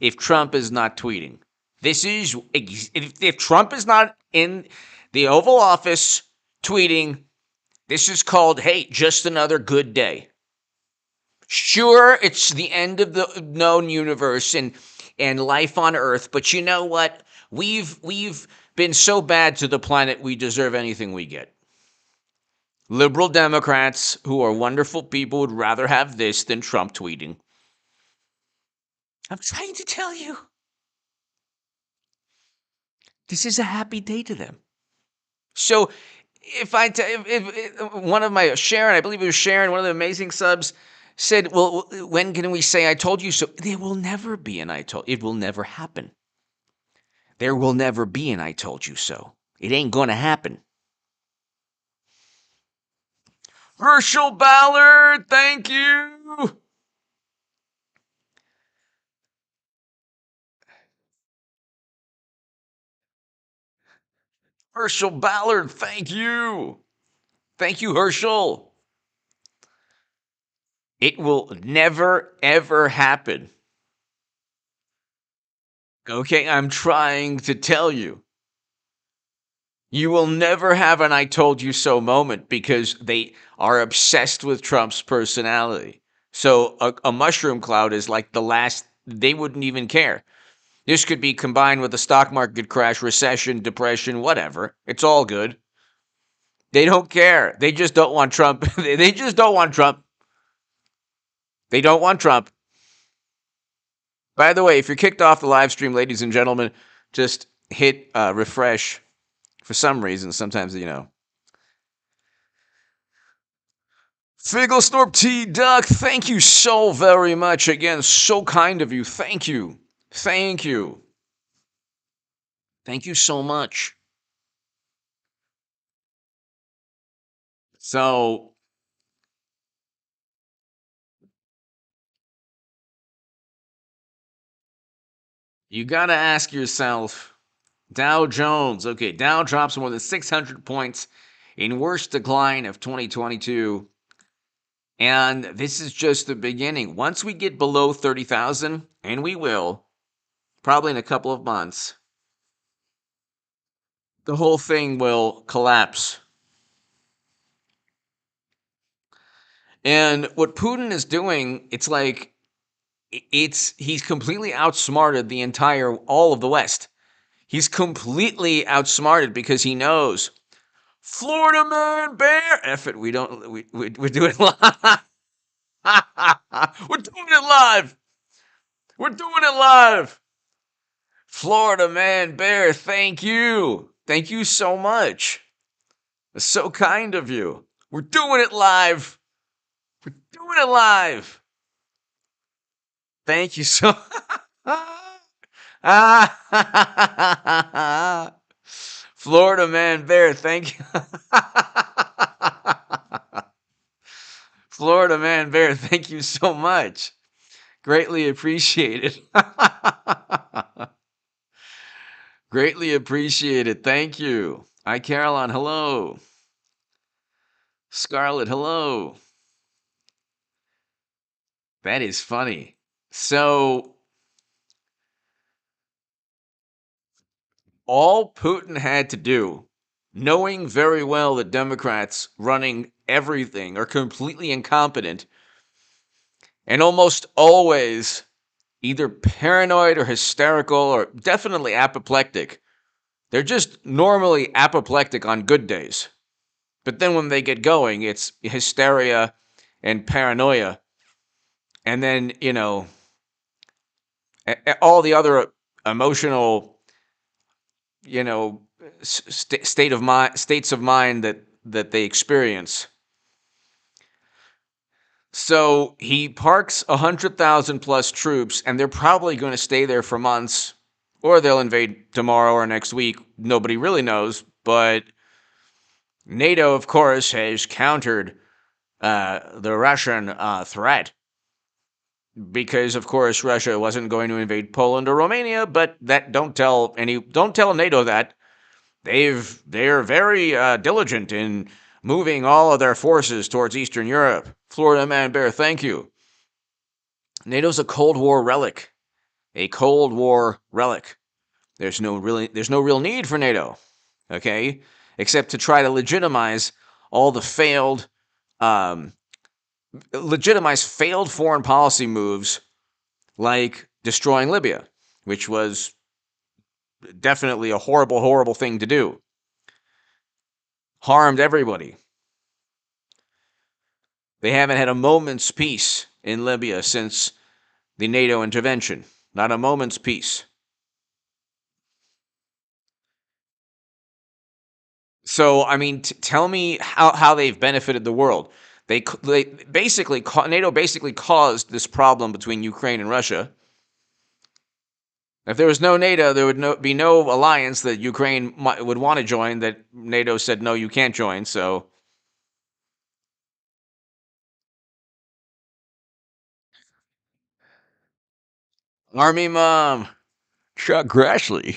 A: if Trump is not tweeting. This is, if Trump is not in the Oval Office tweeting, this is called, hey, just another good day. Sure, it's the end of the known universe and life on Earth, but you know what? We've been so bad to the planet, we deserve anything we get. Liberal Democrats, who are wonderful people, would rather have this than Trump tweeting. I'm trying to tell you. This is a happy day to them. So if one of my Sharon, I believe it was Sharon, one of the amazing subs, said, well, when can we say I told you so? There will never be an I told. It will never happen. There will never be an I told you so. It ain't going to happen. Herschel Ballard, thank you. Herschel Ballard, thank you. Thank you, Herschel. It will never, ever happen. Okay, I'm trying to tell you. You will never have an I told you so moment because they are obsessed with Trump's personality. So a mushroom cloud is like the last, they wouldn't even care. This could be combined with a stock market crash, recession, depression, whatever. It's all good. They don't care. They just don't want Trump. They just don't want Trump. They don't want Trump. By the way, if you're kicked off the live stream, ladies and gentlemen, just hit refresh. For some reason, sometimes, Figglesnorp T Duck, thank you so very much. Again, so kind of you. Thank you. Thank you. Thank you so much. So, you got to ask yourself, Dow Jones. Okay, Dow drops more than 600 points in worst decline of 2022. And this is just the beginning. Once we get below 30,000, and we will, probably in a couple of months, the whole thing will collapse. And what Putin is doing, it's like he's completely outsmarted all of the West. He's completely outsmarted because he knows Florida man bear. F it, we're doing it live. We're doing it live. We're doing it live. Florida man bear, thank you. Thank you so much. It's so kind of you. We're doing it live. We're doing it live. Thank you so Florida man bear, thank you. Florida man bear, thank you so much. Greatly appreciated. Greatly appreciated. Thank you. Hi, Caroline. Hello. Scarlett. Hello. That is funny. So, all Putin had to do, knowing very well that Democrats running everything are completely incompetent and almost always either paranoid or hysterical or definitely apoplectic. They're just normally apoplectic on good days. But then when they get going, it's hysteria and paranoia. And then, all the other emotional, states of mind that they experience. So he parks 100,000 plus troops, and they're probably going to stay there for months, or they'll invade tomorrow or next week. Nobody really knows. But NATO, of course, has countered the Russian threat because, of course, Russia wasn't going to invade Poland or Romania. But don't tell NATO that. They're very diligent in moving all of their forces towards Eastern Europe. Florida man bear, thank you. NATO's a Cold War relic. A Cold War relic. There's no real need for NATO, okay? Except to try to legitimize all the failed foreign policy moves like destroying Libya, which was definitely a horrible, horrible thing to do. Harmed everybody. They haven't had a moment's peace in Libya since the NATO intervention. Not a moment's peace. So, I mean, tell me how they've benefited the world. NATO basically caused this problem between Ukraine and Russia. If there was no NATO, there would be no alliance that Ukraine would want to join that NATO said, no, you can't join. So, Army Mom, Chuck Grassley.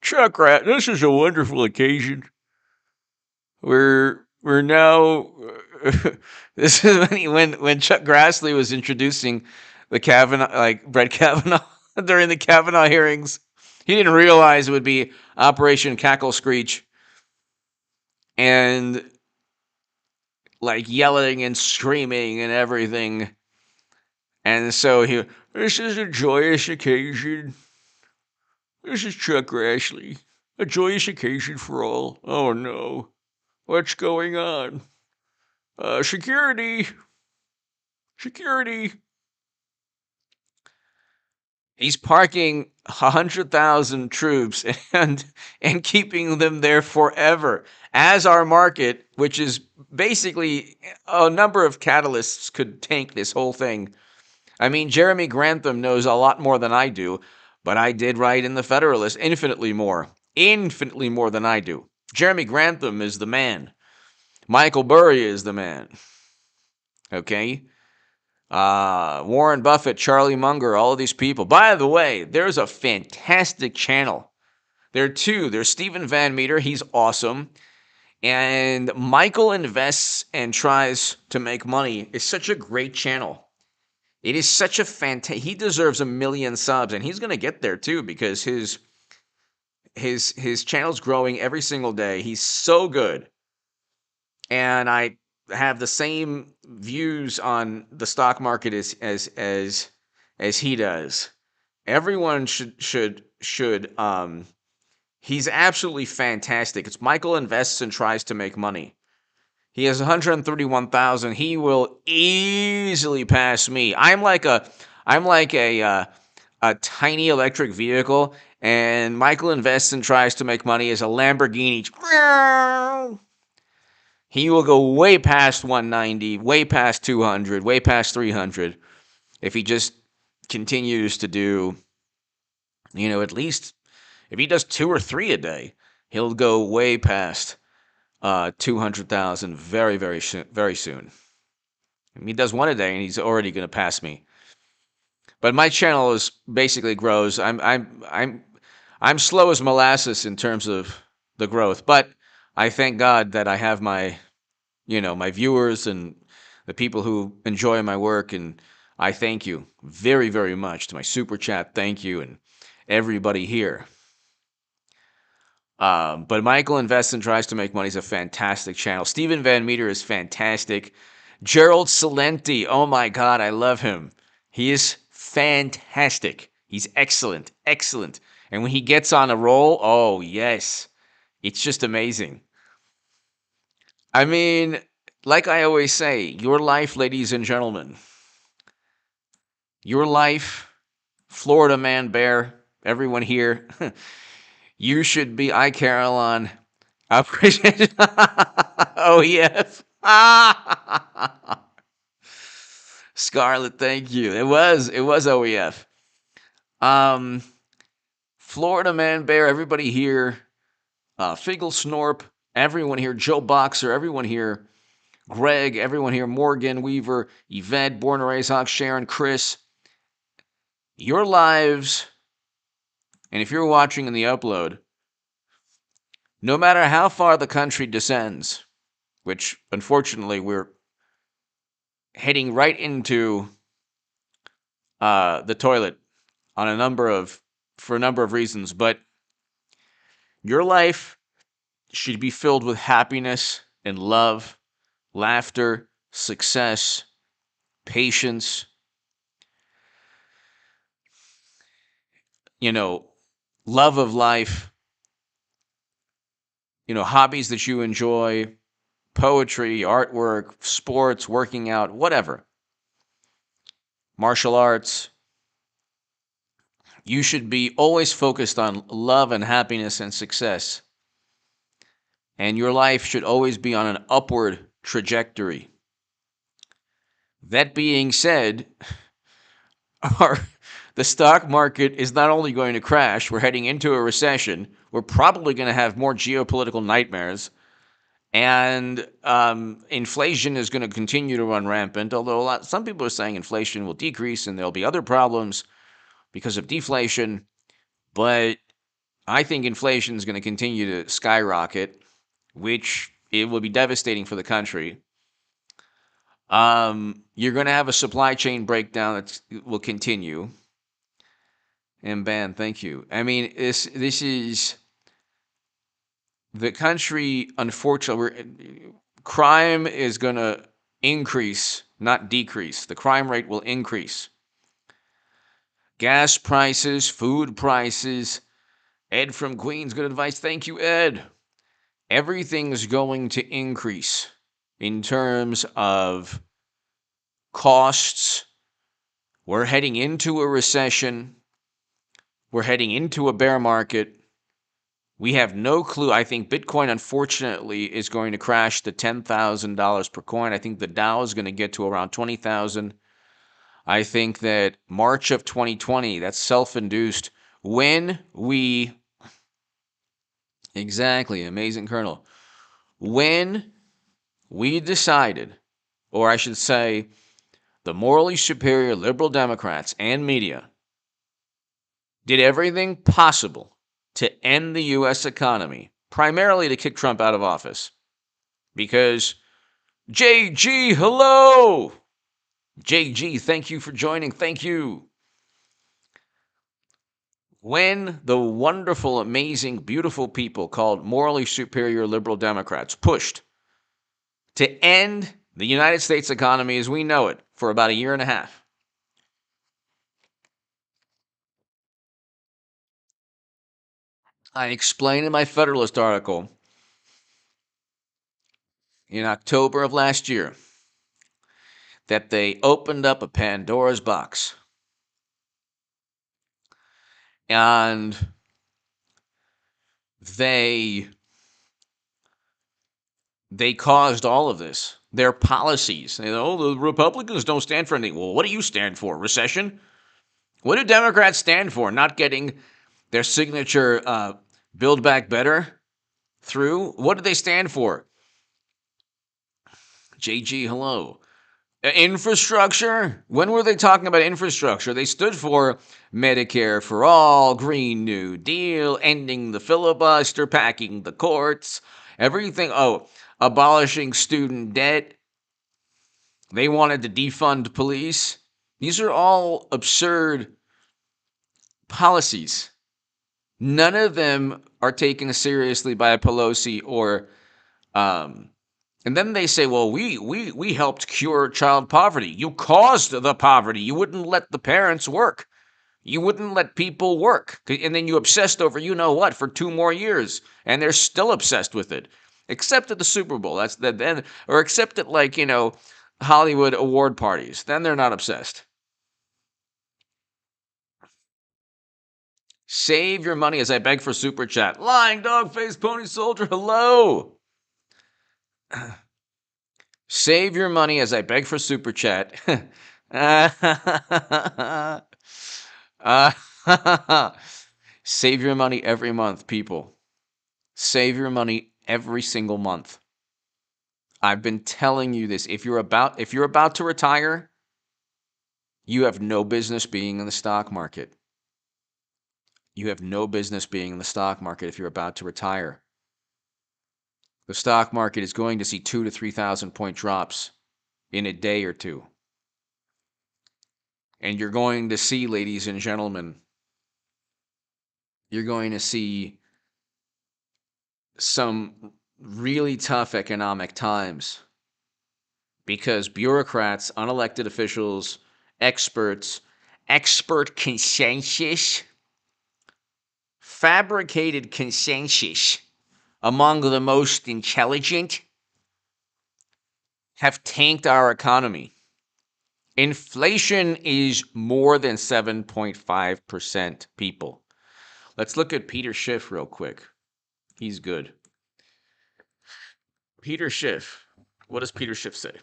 A: This is a wonderful occasion. We're now. This is when Chuck Grassley was introducing the Kavanaugh, like Brett Kavanaugh, during the Kavanaugh hearings. He didn't realize it would be Operation Cackle Screech, and like yelling and screaming and everything. And so this is a joyous occasion. This is Chuck Grassley. A joyous occasion for all. Oh no. What's going on? Security! Security! He's parking 100,000 troops and keeping them there forever. As our market, which is basically a number of catalysts could tank this whole thing. I mean, Jeremy Grantham knows a lot more than I do, but I did write in the Federalist infinitely more than I do. Jeremy Grantham is the man. Michael Burry is the man. Okay? Warren Buffett, Charlie Munger, all of these people. By the way, there's a fantastic channel. There are two. There's Stephen Van Meter. He's awesome. And Michael Invests and Tries to Make Money is such a great channel. It is such a fantastic. He deserves 1 million subs, and he's going to get there too because his channel's growing every single day. He's so good. And I have the same views on the stock market as he does. Everyone should he's absolutely fantastic. It's Michael Invests and Tries to Make Money. He has 131,000. He will easily pass me. I'm like a tiny electric vehicle, and Michael Invests and Tries to Make Money as a Lamborghini. He will go way past 190, way past 200, way past 300 if he just continues to do, at least if he does 2 or 3 a day, he'll go way past 200,000 very, very soon. He does 1 a day, and he's already going to pass me. But my channel is basically grows. I'm slow as molasses in terms of the growth, but I thank God that I have my viewers and the people who enjoy my work, and I thank you very, very much to my super chat. Thank you, and everybody here. But Michael Invests and Tries to Make Money is a fantastic channel. Stephen Van Meter is fantastic. Gerald Celente, oh my God, I love him. He is fantastic. He's excellent. And when he gets on a roll, oh yes, it's just amazing. I mean, like I always say, your life, ladies and gentlemen, your life, Florida Man Bear, everyone here, you should be, Caroline, appreciate OEF. Scarlett, thank you. It was OEF. Florida Man Bear, everybody here, Figgle Snorp, everyone here, Joe Boxer, everyone here, Greg, everyone here, Morgan, Weaver, Yvette, Born to Raise Hawk, Sharon, Chris. Your lives, and if you're watching in the upload, no matter how far the country descends, which unfortunately we're heading right into the toilet for a number of reasons, but your life should be filled with happiness and love, laughter, success, patience, love of life, hobbies that you enjoy, poetry, artwork, sports, working out, whatever, martial arts. You should be always focused on love and happiness and success. And your life should always be on an upward trajectory. That being said, the stock market is not only going to crash, we're heading into a recession. We're probably going to have more geopolitical nightmares. And inflation is going to continue to run rampant, although some people are saying inflation will decrease and there'll be other problems because of deflation. But I think inflation is going to continue to skyrocket, which it will be devastating for the country. You're going to have a supply chain breakdown that will continue. And ban, thank you. I mean, this is the country. Unfortunately, crime is going to increase, not decrease. The crime rate will increase. Gas prices, food prices, Ed from Queens, good advice. Thank you, Ed. Everything's going to increase in terms of costs. We're heading into a recession. We're heading into a bear market. We have no clue. I think Bitcoin, unfortunately, is going to crash to $10,000 per coin. I think the Dow is going to get to around 20,000. I think that March of 2020, that's self-induced. Exactly, amazing Colonel. When we decided, or I should say, the morally superior liberal Democrats and media did everything possible to end the U.S. economy, primarily to kick Trump out of office. Because, JG, hello! JG, thank you for joining. Thank you. When the wonderful, amazing, beautiful people called morally superior liberal Democrats pushed to end the United States economy as we know it for about a year and a half, I explained in my Federalist article in October of last year that they opened up a Pandora's box. And they caused all of this. Their policies. The Republicans don't stand for anything. Well, what do you stand for? Recession? What do Democrats stand for? Not getting their signature Build Back Better through? What do they stand for? JG, hello. Infrastructure? When were they talking about infrastructure? They stood for Medicare for all, Green New Deal, ending the filibuster, packing the courts, everything. Oh, abolishing student debt. They wanted to defund police. These are all absurd policies. None of them are taken seriously by Pelosi or and then they say, well, we helped cure child poverty. You caused the poverty. You wouldn't let the parents work. You wouldn't let people work. And then you obsessed over you know what for 2 more years. And they're still obsessed with it. Except at the Super Bowl. Or except at Hollywood award parties. Then they're not obsessed. Save your money as I beg for super chat. Lying dog face pony soldier, hello. Save your money as I beg for super chat. Save your money every month, people. Save your money every single month. I've been telling you this. If you're about to retire, you have no business being in the stock market. You have no business being in the stock market if you're about to retire. The stock market is going to see 2,000 to 3,000 point drops in a day or two. And you're going to see, ladies and gentlemen, you're going to see some really tough economic times because bureaucrats, unelected officials, expert consensus, fabricated consensus among the most intelligent have tanked our economy. Inflation is more than 7.5%, people. Let's look at Peter Schiff real quick. He's good. Peter Schiff. What does Peter Schiff say?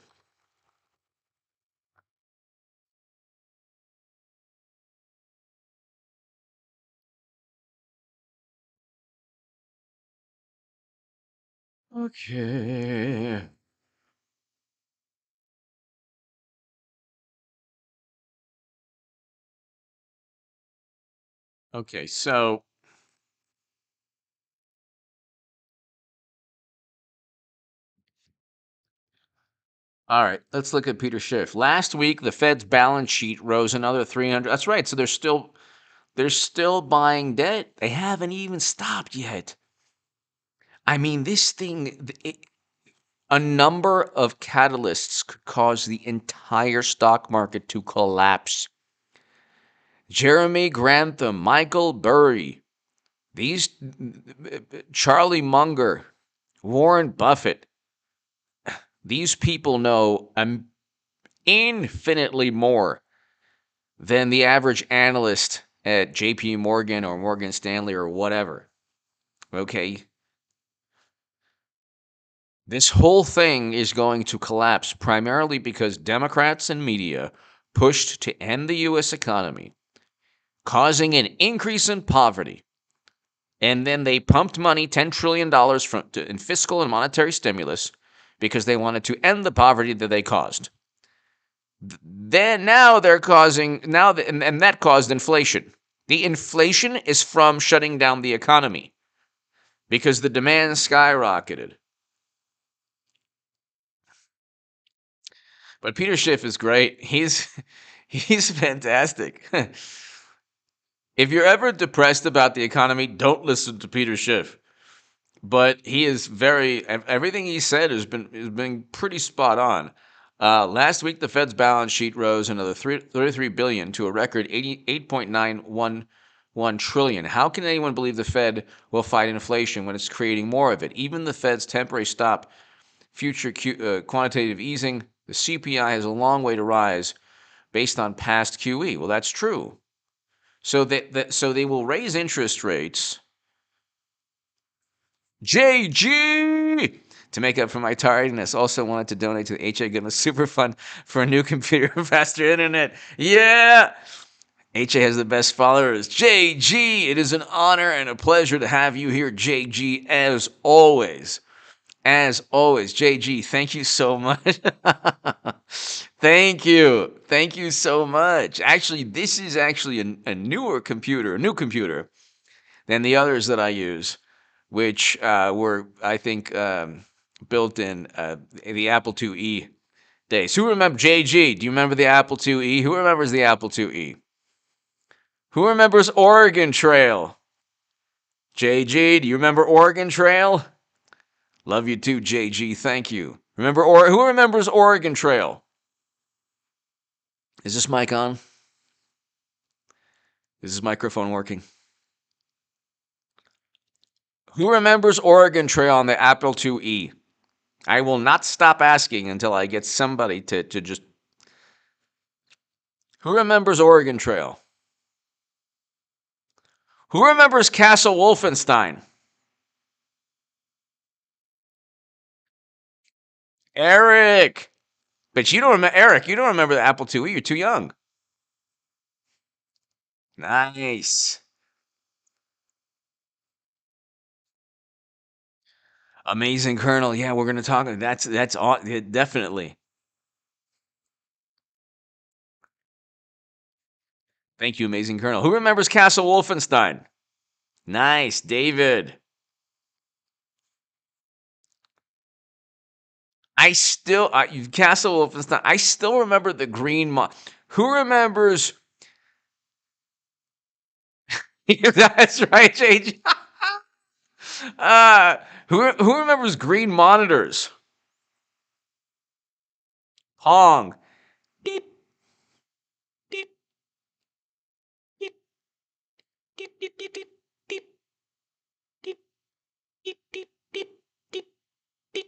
A: Okay. Okay, so all right, let's look at Peter Schiff. Last week, the Fed's balance sheet rose another 300. That's right. So they're still buying debt. They haven't even stopped yet. I mean, this thing, a number of catalysts could cause the entire stock market to collapse. Jeremy Grantham, Michael Burry, These Charlie Munger, Warren Buffett, these people know infinitely more than the average analyst at JP Morgan or Morgan Stanley or whatever. Okay? This whole thing is going to collapse primarily because Democrats and media pushed to end the U.S. economy, causing an increase in poverty. And then they pumped money, $10 trillion in fiscal and monetary stimulus because they wanted to end the poverty that they caused. Then now they're causing, and that caused inflation. The inflation is from shutting down the economy because the demand skyrocketed. But Peter Schiff is great. He's fantastic. If you're ever depressed about the economy, don't listen to Peter Schiff. But he is everything he said has been pretty spot on. Last week, the Fed's balance sheet rose another $33 billion to a record $8.911 trillion. How can anyone believe the Fed will fight inflation when it's creating more of it? Even the Fed's temporary stop future quantitative easing, the CPI has a long way to rise based on past QE. Well, that's true. So they will raise interest rates. JG! To make up for my tardiness, also wanted to donate to the HA Goodness Super Fund for a new computer and faster internet. Yeah! HA has the best followers. JG! It is an honor and a pleasure to have you here, JG, as always. As always, JG, thank you so much. Thank you. Thank you so much. Actually, this is actually a new computer than the others that I use, which were, I think, built in the Apple IIe days. Who remember JG? Do you remember the Apple IIe? Who remembers the Apple IIe? Who remembers Oregon Trail? JG, do you remember Oregon Trail? Love you too, JG. Thank you. Who remembers Oregon Trail? Is this mic on? Is this microphone working? Who remembers Oregon Trail on the Apple IIe? I will not stop asking until I get somebody to just... Who remembers Oregon Trail? Who remembers Castle Wolfenstein? Eric! But you don't remember, Eric, you don't remember the Apple IIe. You're too young. Nice. Amazing Colonel. Yeah, we're going to talk. That's all, definitely. Thank you, Amazing Colonel. Who remembers Castle Wolfenstein? Nice, David. Castle Wolfenstein. I still remember the green Who remembers? That's right, JJ. Who remembers green monitors? Pong. Deep, deep, deep, deep, deep, deep, deep, deep, deep, deep, deep, deep, deep, deep.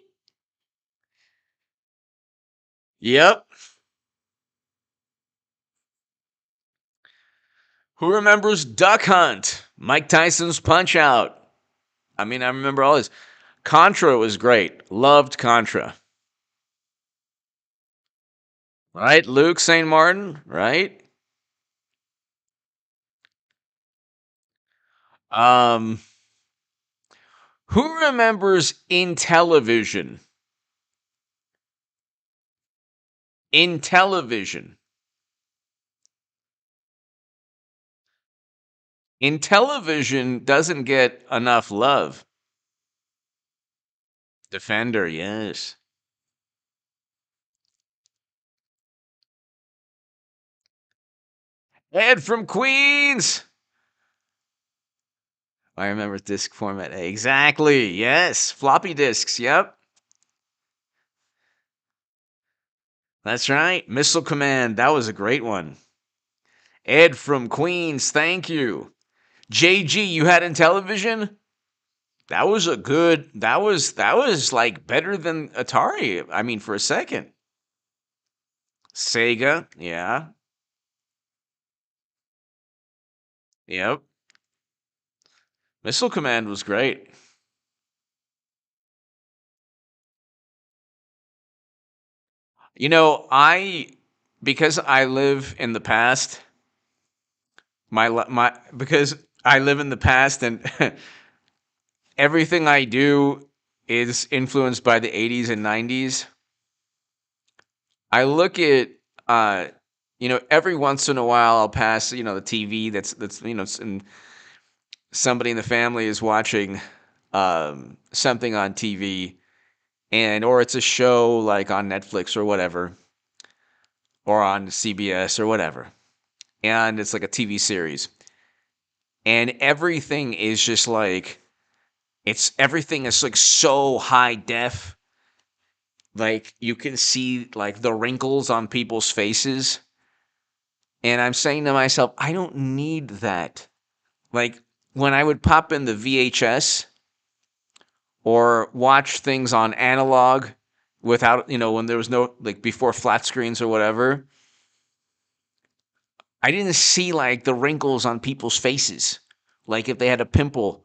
A: Yep. Who remembers Duck Hunt? Mike Tyson's Punch Out. I mean, I remember all this. Contra was great. Loved Contra. Right? Luke St. Martin, right? Who remembers Intellivision? Intellivision. Intellivision doesn't get enough love. Defender, yes. Ed from Queens. I remember disc format. Exactly. Yes. Floppy disks. Yep. That's right. Missile Command. That was a great one. Ed from Queens. Thank you. JG you had in television? That was a good. That was like better than Atari. I mean, for a second. Sega, yeah, yep. Missile Command was great. I because I live in the past. My because I live in the past and everything I do is influenced by the 80s and 90s. I look at uh every once in a while I'll pass the TV that's and somebody in the family is watching something on TV, and or it's a show like on Netflix or whatever, or on CBS or whatever, and it's like a TV series, and everything is just like everything is like so high def, like you can see like the wrinkles on people's faces, and I'm saying to myself, I don't need that. Like when I would pop in the VHS or watch things on analog without, when there was no, like before flat screens or whatever, I didn't see like the wrinkles on people's faces. Like if they had a pimple,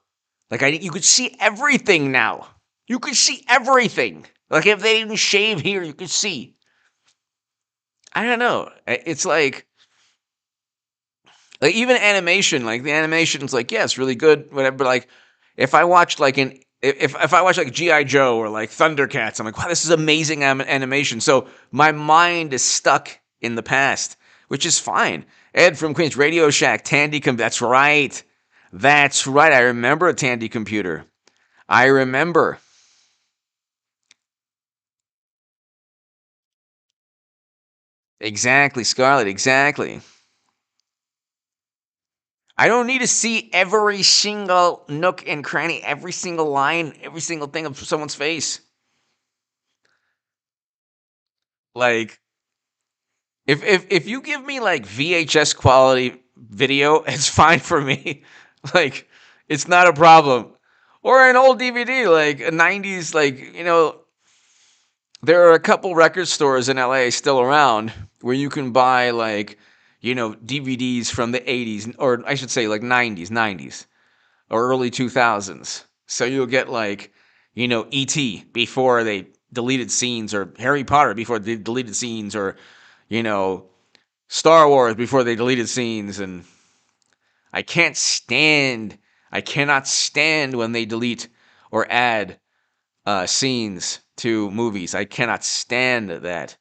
A: like you could see everything now. You could see everything. Like if they didn't shave here, you could see. I don't know. It's like even animation, like the animation's like, yeah, it's really good, whatever. But like if I watched like if I watch like G.I. Joe or like Thundercats, I'm like, wow, this is amazing animation. So my mind is stuck in the past, which is fine. Ed from Queens, Radio Shack, Tandy that's right. That's right. I remember a Tandy computer. I remember. Exactly, Scarlett, exactly. I don't need to see every single nook and cranny, every single line, every single thing of someone's face. Like if you give me like VHS quality video, it's fine for me. Like it's not a problem. Or an old DVD, like a 90s, like, there are a couple record stores in LA still around where you can buy like, DVDs from the 80s, or I should say like 90s or early 2000s. So you'll get like, E.T. before they deleted scenes, or Harry Potter before they deleted scenes, or, you know, Star Wars before they deleted scenes. And I can't stand, I cannot stand when they delete or add scenes to movies. I cannot stand that.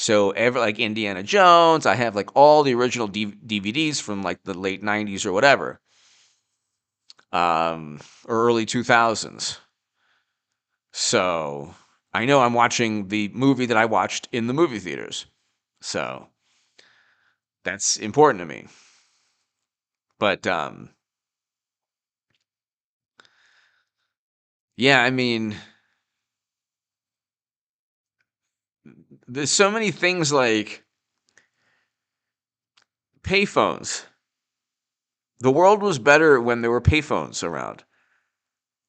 A: So ever like Indiana Jones, I have like all the original DVDs from like the late 90s or whatever, or early 2000s. So I know I'm watching the movie that I watched in the movie theaters. So that's important to me. But yeah, I mean, there's so many things like payphones. The world was better when there were payphones around.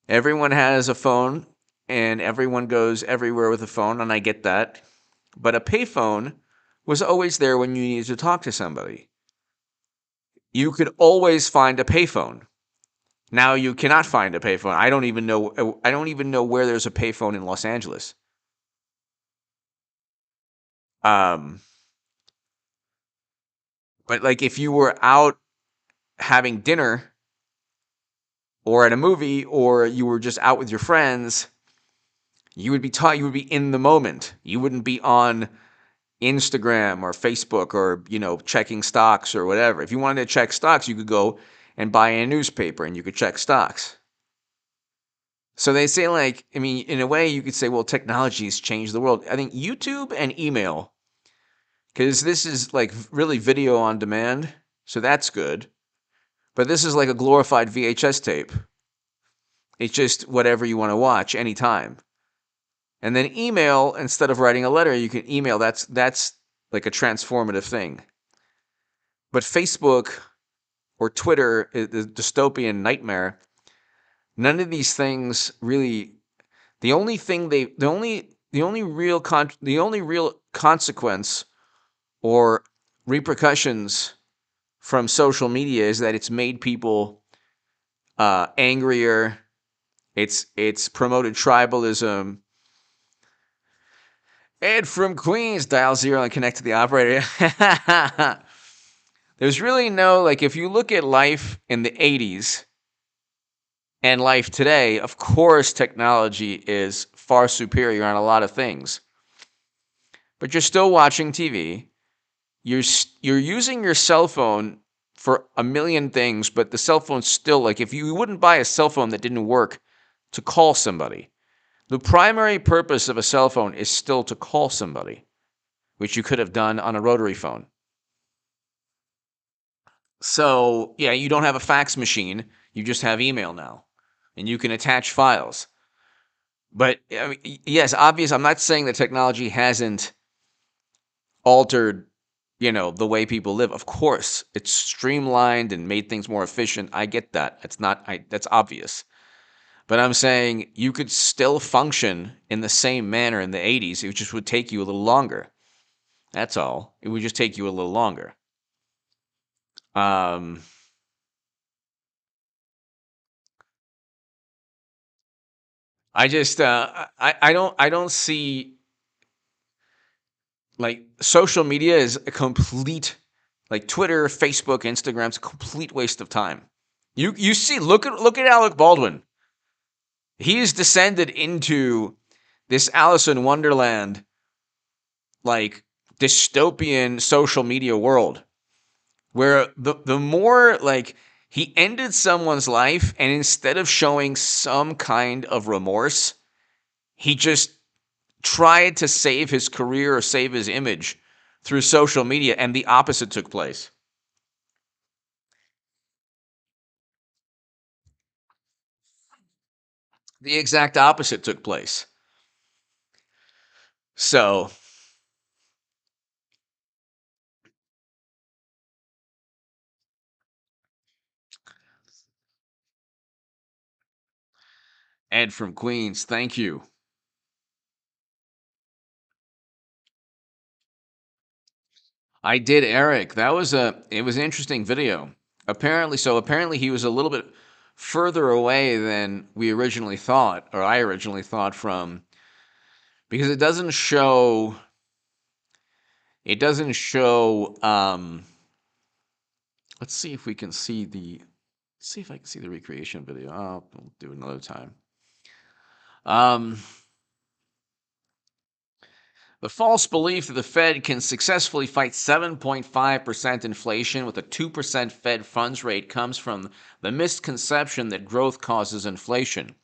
A: Everyone has a phone and everyone goes everywhere with a phone, and I get that. But a payphone was always there when you needed to talk to somebody. You could always find a payphone. Now you cannot find a payphone. I don't even know. I don't even know where there's a payphone in Los Angeles. Um, but like if you were out having dinner or at a movie, or you were just out with your friends, you would be taught. You would be in the moment. You wouldn't be on Instagram or Facebook or checking stocks or whatever. If you wanted to check stocks, you could go and buy a newspaper and you could check stocks. So they say, like, I mean, in a way you could say, well, technology has changed the world. I think YouTube and email, because this is like really video on demand, so that's good. But this is like a glorified VHS tape. It's just whatever you want to watch anytime. And then email, instead of writing a letter, you can email. That's like a transformative thing. But Facebook or Twitter, the dystopian nightmare, none of these things really. The only real consequence or repercussions from social media is that it's made people angrier. It's promoted tribalism. Ed from Queens, dial 0 and connect to the operator. There's really no, like, if you look at life in the 80s and life today, of course, technology is far superior on a lot of things. But you're still watching TV. You're using your cell phone for a million things, but the cell phone's still, like, if you wouldn't buy a cell phone that didn't work to call somebody, the primary purpose of a cell phone is still to call somebody, which you could have done on a rotary phone. So, yeah, you don't have a fax machine. You just have email now, and you can attach files. But, I mean, yes, obvious. I'm not saying that technology hasn't altered, the way people live. Of course, it's streamlined and made things more efficient. I get that. That's obvious. But I'm saying you could still function in the same manner in the 80s. It just would take you a little longer. That's all. It would just take you a little longer. Um, I just I don't see, like, social media is a complete, like, Twitter, Facebook, Instagram's a complete waste of time. You see, look at Alec Baldwin. He's descended into this Alice in Wonderland, like, dystopian social media world where the more, like, he ended someone's life, and instead of showing some kind of remorse, he just tried to save his career or save his image through social media, and the opposite took place. The exact opposite took place. So, Ed from Queens, thank you. I did, Eric. It was an interesting video. Apparently he was a little bit further away than we originally thought, or I originally thought, from, because it doesn't show let's see if we can see the see if I can see the recreation video. We'll do it another time. Um The false belief that the Fed can successfully fight 7.5% inflation with a 2% Fed funds rate comes from the misconception that growth causes inflation.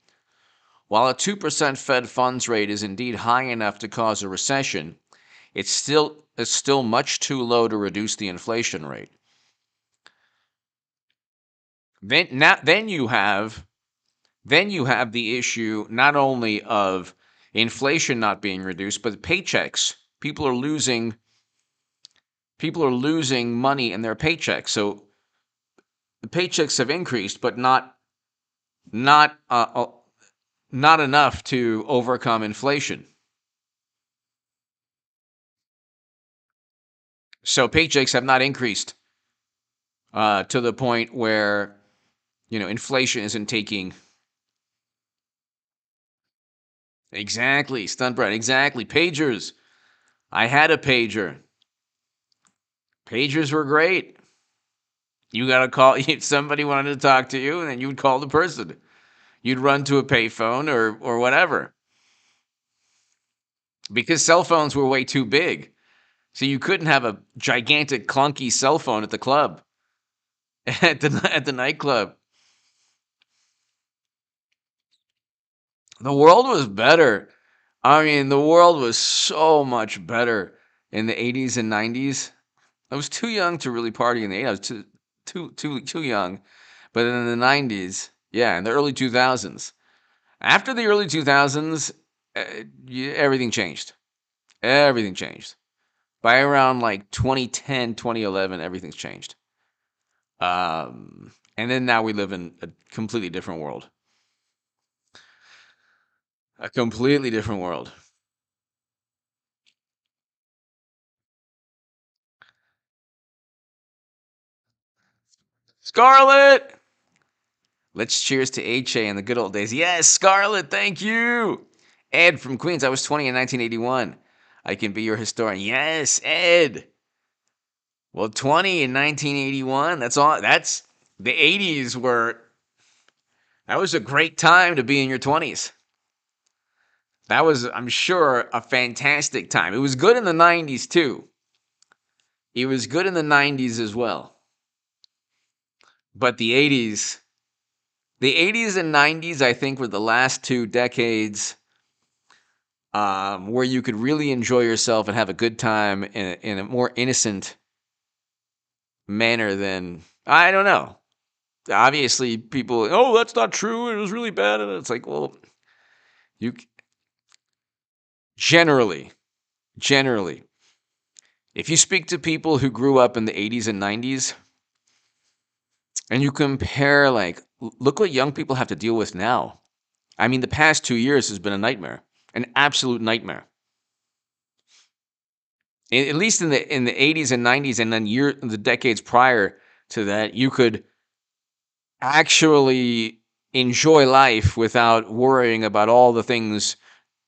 A: While a 2% Fed funds rate is indeed high enough to cause a recession, it's still much too low to reduce the inflation rate. Then you have the issue not only of inflation not being reduced, but paychecks. People are losing money in their paychecks. So the paychecks have increased, but not not enough to overcome inflation. So paychecks have not increased to the point where inflation isn't taking. Exactly, stunt bread. Exactly, pagers. I had a pager. Pagers were great. You got to call. If somebody wanted to talk to you, and then you would call the person. You'd run to a payphone or whatever, because cell phones were way too big. So you couldn't have a gigantic clunky cell phone at the club, at the nightclub. The world was better. I mean, the world was so much better in the 80s and 90s. I was too young to really party in the 80s. I was too young. But in the 90s, yeah, in the early 2000s. After the early 2000s, everything changed. Everything changed. By around, like, 2010, 2011, everything's changed. And then now we live in a completely different world. A completely different world. Scarlet! Let's cheers to HA in the good old days. Yes, Scarlet, thank you. Ed from Queens. I was 20 in 1981. I can be your historian. Yes, Ed. Well, 20 in 1981. That's all. That's the 80s were. That was a great time to be in your 20s. That was, I'm sure, a fantastic time. It was good in the 90s too. It was good in the 90s as well. But the 80s and 90s, I think, were the last 2 decades where you could really enjoy yourself and have a good time in a more innocent manner than, I don't know. Obviously, people, oh, that's not true. It was really bad. And it's like, well, you generally, if you speak to people who grew up in the 80s and 90s and you compare, like, look what young people have to deal with now. I mean, the past 2 years has been a nightmare, an absolute nightmare. At least in the 80s and 90s, and then the decades prior to that, you could actually enjoy life without worrying about all the things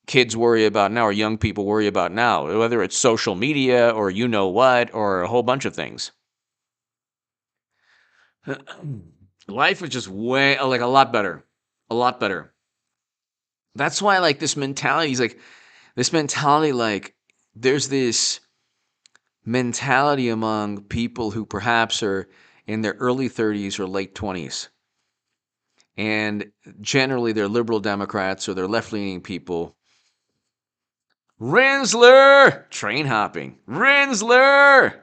A: kids worry about now or young people worry about now, whether it's social media or you know what, or a whole bunch of things. Life was just way, like, a lot better. A lot better. That's why, like, this mentality is like, there's this mentality among people who perhaps are in their early 30s or late 20s. And generally, they're liberal Democrats or they're left-leaning people. Rinsler! Train hopping. Rinsler!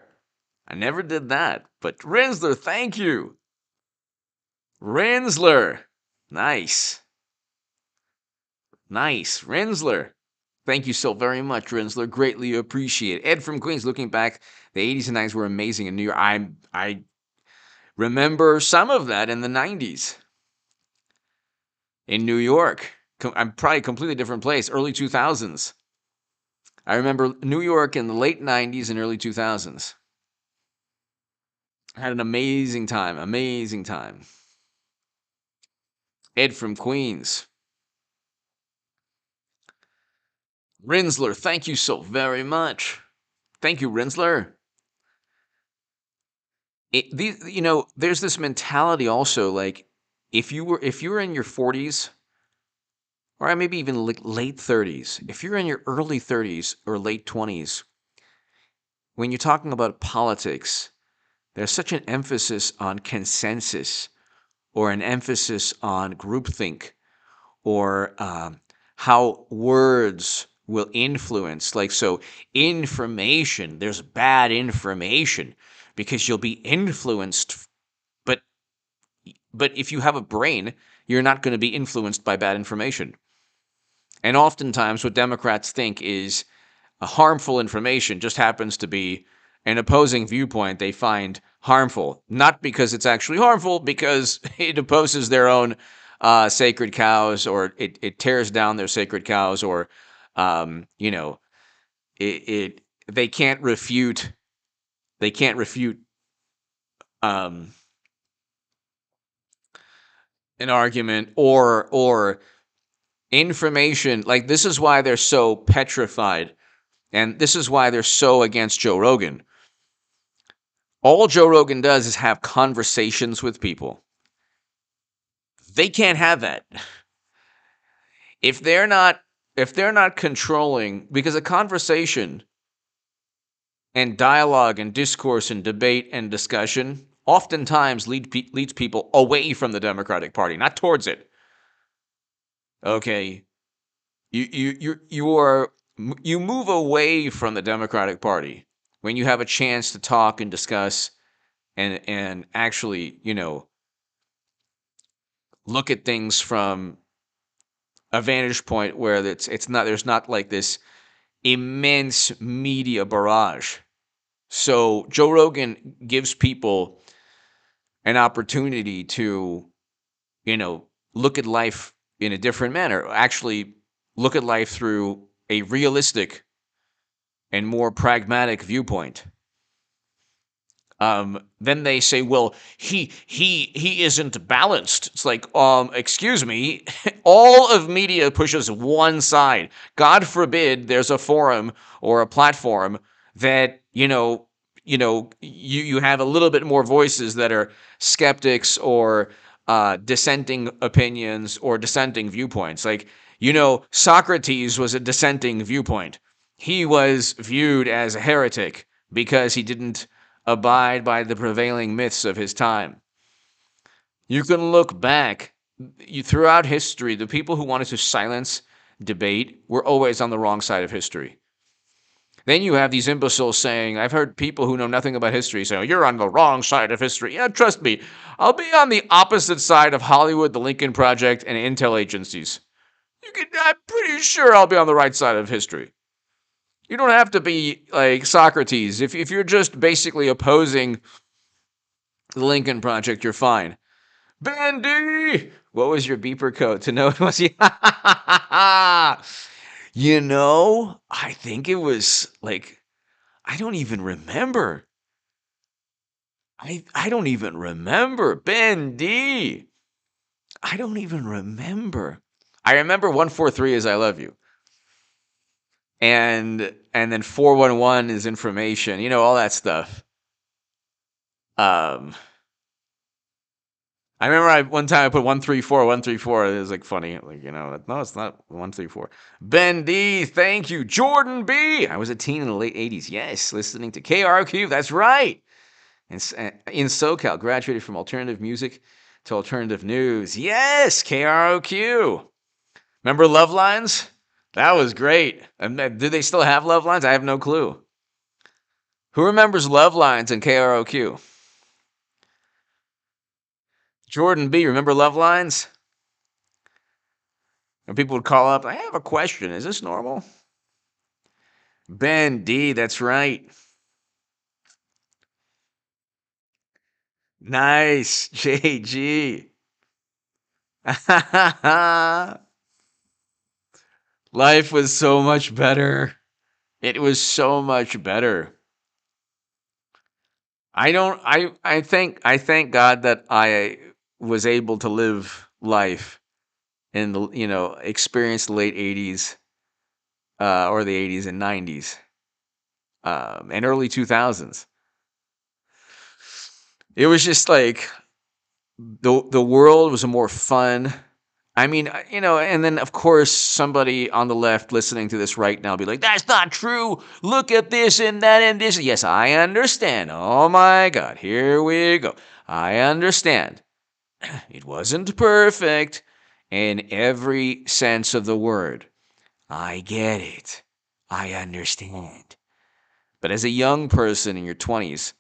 A: I never did that, but Rinsler, thank you. Rinsler. Nice. Nice. Rinsler. Thank you so very much, Rinsler. Greatly appreciate it. Ed from Queens, looking back, the 80s and 90s were amazing in New York. I remember some of that in the 90s in New York. I'm probably a completely different place, early 2000s. I remember New York in the late 90s and early 2000s. I had an amazing time, amazing time. Ed from Queens. Rinsler, thank you so very much. Thank you, Rinsler. There's this mentality also, like, if you were in your 40s or maybe even late 30s, if you're in your early 30s or late 20s, when you're talking about politics, there's such an emphasis on consensus or an emphasis on groupthink or how words will influence. Like, so information, there's bad information because you'll be influenced. But if you have a brain, you're not going to be influenced by bad information. And oftentimes what Democrats think is harmful information just happens to be an opposing viewpoint they find harmful, not because it's actually harmful, because it opposes their own sacred cows, or it tears down their sacred cows, or they can't refute an argument or information. Like, this is why they're so petrified, and this is why they're so against Joe Rogan. All Joe Rogan does is have conversations with people. They can't have that. If they're not controlling, because a conversation and dialogue and discourse and debate and discussion oftentimes leads people away from the Democratic Party, not towards it. Okay, you move away from the Democratic Party when you have a chance to talk and discuss and actually, look at things from a vantage point where there's not like this immense media barrage. So Joe Rogan gives people an opportunity to, you know, look at life in a different manner, actually look at life through a realistic and more pragmatic viewpoint. Then they say, well, he isn't balanced. It's like, excuse me, all of media pushes one side. God forbid there's a forum or a platform that, you have a little bit more voices that are skeptics or dissenting opinions or dissenting viewpoints. Like, Socrates was a dissenting viewpoint. He was viewed as a heretic because he didn't abide by the prevailing myths of his time. You can look back throughout history, the people who wanted to silence debate were always on the wrong side of history. Then you have these imbeciles saying, I've heard people who know nothing about history say, you're on the wrong side of history. Yeah, trust me, I'll be on the opposite side of Hollywood, the Lincoln Project, and intel agencies. I'm pretty sure I'll be on the right side of history. You don't have to be like Socrates. If you're just basically opposing the Lincoln Project, you're fine. Bendy! What was your beeper code to know it was you? I think it was like, I don't even remember. I don't even remember. Bendy! I don't even remember. I remember 143 is I love you. And then 411 is information, all that stuff. I remember one time I put 134, 134. It was like funny. Like, no, it's not 134. Ben D, thank you. Jordan B. I was a teen in the late 80s. Yes, listening to KRQ. That's right. And in SoCal, graduated from alternative music to alternative news. Yes, KRQ. Remember Love Lines? That was great. Do they still have Love Lines? I have no clue. Who remembers Love Lines and KROQ? Jordan B, remember Love Lines? And people would call up, I have a question. Is this normal? Ben D, that's right. Nice, JG. Life was so much better. It was so much better. I thank God that I was able to live life in the, experience the late 80s or the 80s and 90s and early 2000s. It was just like the world was more fun. I mean, and then of course somebody on the left listening to this right now will be like, that's not true. Look at this and that and this. Yes, I understand. Oh my God, here we go. I understand. It wasn't perfect in every sense of the word. I get it. I understand. But as a young person in your 20s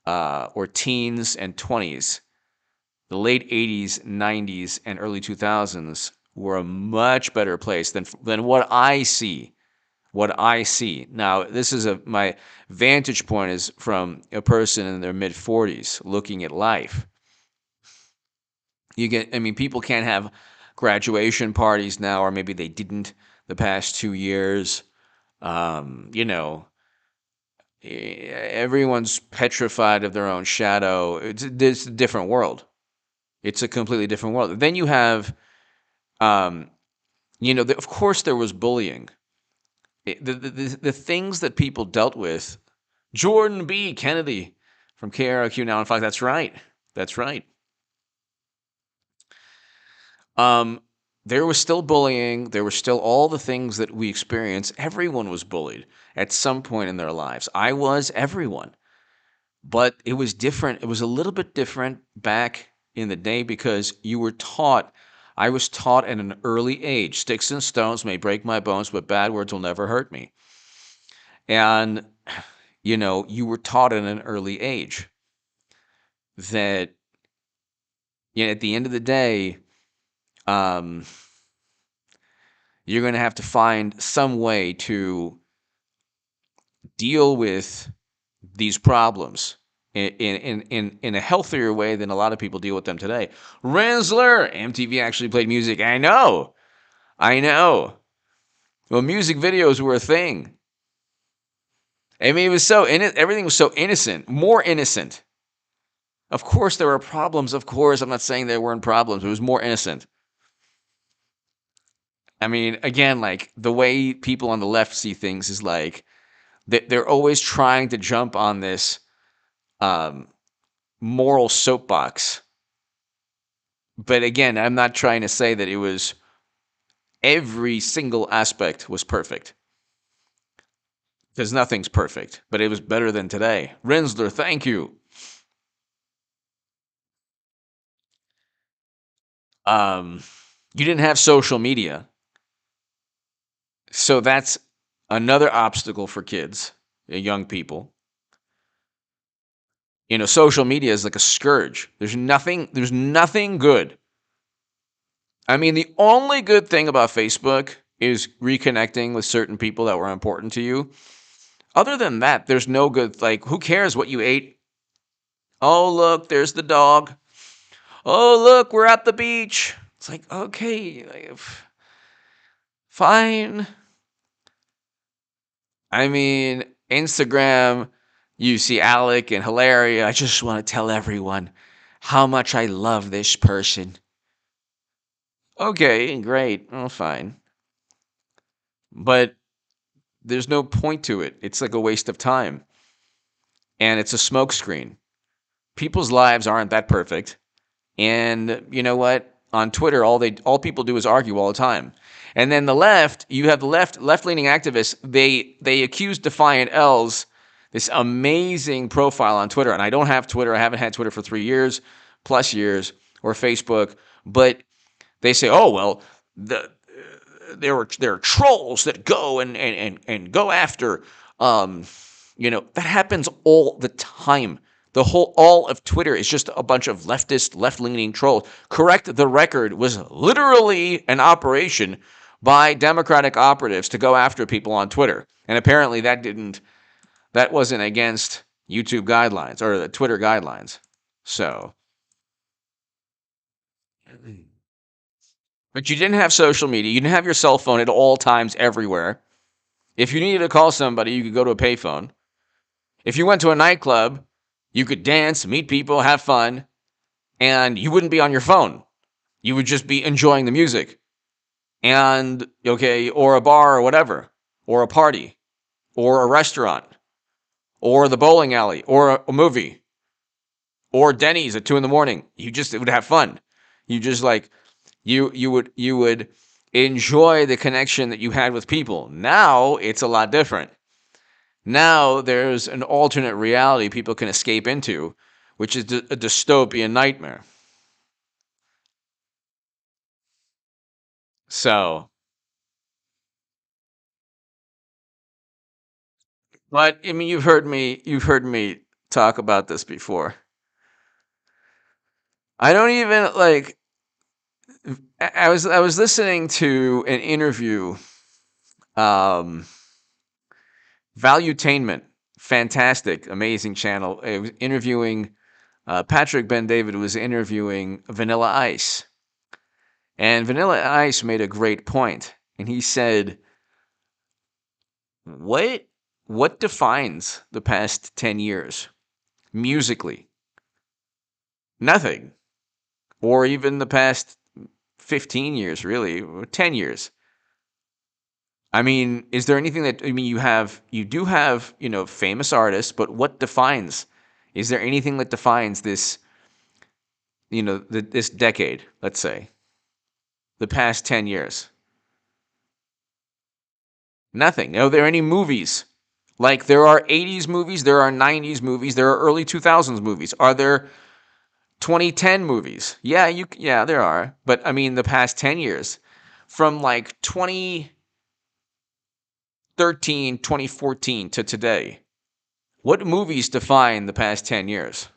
A: or teens and 20s, the late 80s, 90s, and early 2000s were a much better place than what I see. What I see. Now, this is my vantage point is from a person in their mid 40s looking at life. People can't have graduation parties now, or maybe they didn't the past 2 years. Everyone's petrified of their own shadow. It's a different world. It's a completely different world. Then you have, of course there was bullying. The things that people dealt with. Jordan B. Kennedy from KRQ Now on Fox. That's right. That's right. There was still bullying. There were still all the things that we experience. Everyone was bullied at some point in their lives. I was everyone. But it was different. It was a little bit different back in the day because I was taught at an early age, sticks and stones may break my bones, but bad words will never hurt me. And, you were taught at an early age that, at the end of the day, you're going to have to find some way to deal with these problems in a healthier way than a lot of people deal with them today. Rinsler, MTV actually played music. I know. Well, music videos were a thing. I mean, it was everything was so innocent, more innocent. Of course, there were problems. Of course, I'm not saying there weren't problems. It was more innocent. I mean, again, like the way people on the left see things is like they're always trying to jump on this um, moral soapbox. But again, I'm not trying to say that it was every single aspect was perfect. Because nothing's perfect, but it was better than today. Rinsler, thank you. Um, you didn't have social media. So that's another obstacle for kids, young people. Social media is like a scourge. There's nothing good. I mean, the only good thing about Facebook is reconnecting with certain people that were important to you. Other than that, there's no good, like, who cares what you ate? Oh, look, there's the dog. Oh, look, we're at the beach. It's like, okay, fine. I mean, Instagram, you see Alec and Hilaria. I just want to tell everyone how much I love this person. Okay, great. Oh, fine. But there's no point to it. It's like a waste of time. And it's a smokescreen. People's lives aren't that perfect. And you know what? On Twitter, all people do is argue all the time. And then the left, you have the left-leaning activists. They accuse Defiant L's, this amazing profile on Twitter. And I don't have Twitter. I haven't had Twitter for 3 years plus years, or Facebook. But they say, oh well, there are trolls that go and go after. That happens all the time. All of Twitter is just a bunch of left-leaning trolls. Correct the Record was literally an operation by Democratic operatives to go after people on Twitter. And apparently that wasn't against YouTube guidelines or the Twitter guidelines. So, but you didn't have social media. You didn't have your cell phone at all times everywhere. If you needed to call somebody, you could go to a payphone. If you went to a nightclub, you could dance, meet people, have fun, and you wouldn't be on your phone. You would just be enjoying the music. And, or a bar or whatever, or a party, or a restaurant, or the bowling alley, or a movie, or Denny's at 2 a.m. You just would have fun. You just you would enjoy the connection that you had with people. Now it's a lot different. Now there's an alternate reality people can escape into, which is a dystopian nightmare. So, but I mean, you've heard me talk about this before. I don't even like. I was listening to an interview, um, Valuetainment, fantastic, amazing channel. It was interviewing Patrick Ben David was interviewing Vanilla Ice, and Vanilla Ice made a great point, and he said, "What defines the past 10 years musically? Nothing, or even the past 15 years, really, 10 years." I mean, is there anything that, I mean, you do have, famous artists, but what defines, is there anything that defines this, this decade, let's say, the past 10 years? Nothing. Are there any movies? Like there are 80s movies, there are 90s movies, there are early 2000s movies. Are there 2010 movies? Yeah, there are. But I mean, the past 10 years, from like 2013, 2014 to today, what movies define the past 10 years?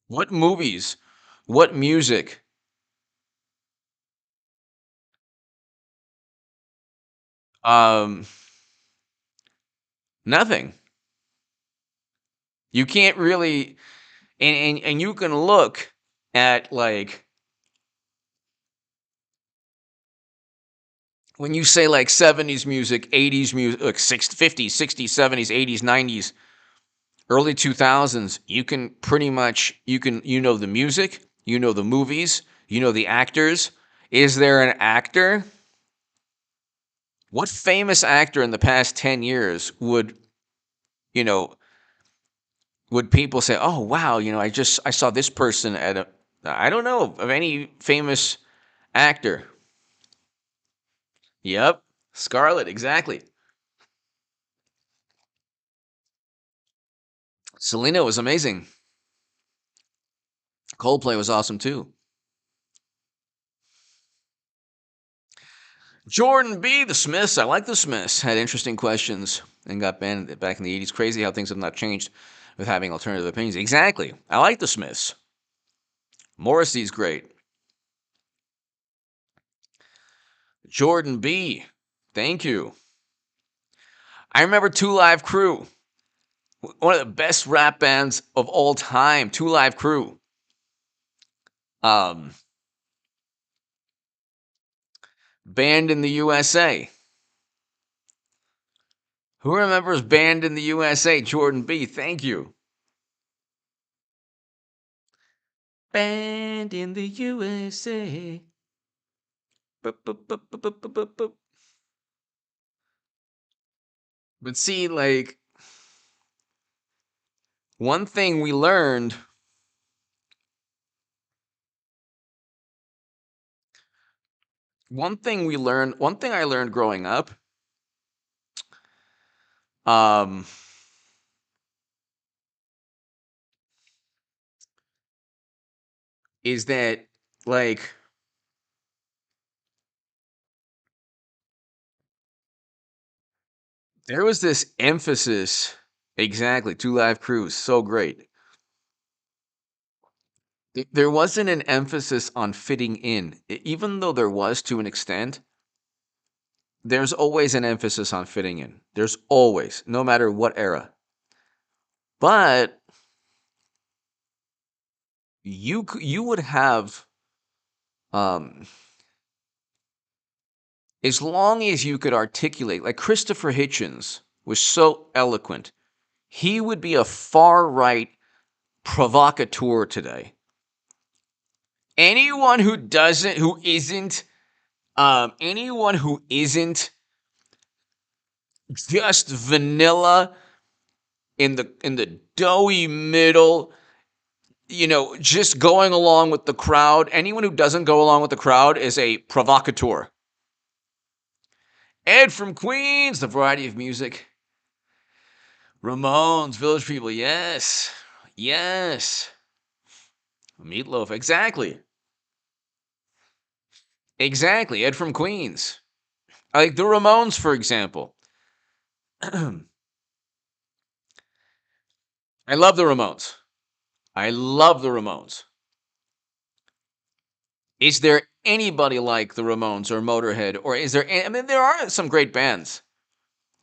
A: What movies? What music? Um, Nothing. You can't really, and you can look at, like, when you say like 70s music, 80s music, like 50s, 60s, 70s, 80s, 90s, early 2000s, you can pretty much, you know the music, you know the movies, you know the actors. Is there an actor? What famous actor in the past 10 years would, you know, would people say, "Oh, wow, I saw this person at a," I don't know of any famous actor. Yep. Scarlett, exactly. Selena was amazing. Coldplay was awesome too. Jordan B. The Smiths. I like the Smiths. Had interesting questions and got banned back in the 80s. Crazy how things have not changed with having alternative opinions. Exactly. I like the Smiths. Morrissey's great. Jordan B. Thank you. I remember Two Live Crew. One of the best rap bands of all time. Two Live Crew. Um, Banned in the USA. Who remembers Banned in the USA? Jordan B. Thank you. Banned in the USA. Boop, boop, boop, boop, boop, boop, boop. But see, like, one thing we learned, one thing I learned growing up, um, is that, like, there was this emphasis. Exactly. Two Live Crews. So great. There wasn't an emphasis on fitting in, even though there was to an extent. There's always an emphasis on fitting in. There's always, no matter what era. But you would have, um, as long as you could articulate, like Christopher Hitchens was so eloquent, he would be a far right provocateur today. Anyone who doesn't, who isn't, anyone who isn't just vanilla in the doughy middle, just going along with the crowd. Anyone who doesn't go along with the crowd is a provocateur. Ed from Queens, the variety of music. Ramones, Village People, yes. Yes. Meatloaf, exactly. Exactly. Ed from Queens. Like the Ramones, for example. I love the Ramones. I love the Ramones. Is there anybody like the Ramones or Motorhead? Or is there, I mean, there are some great bands.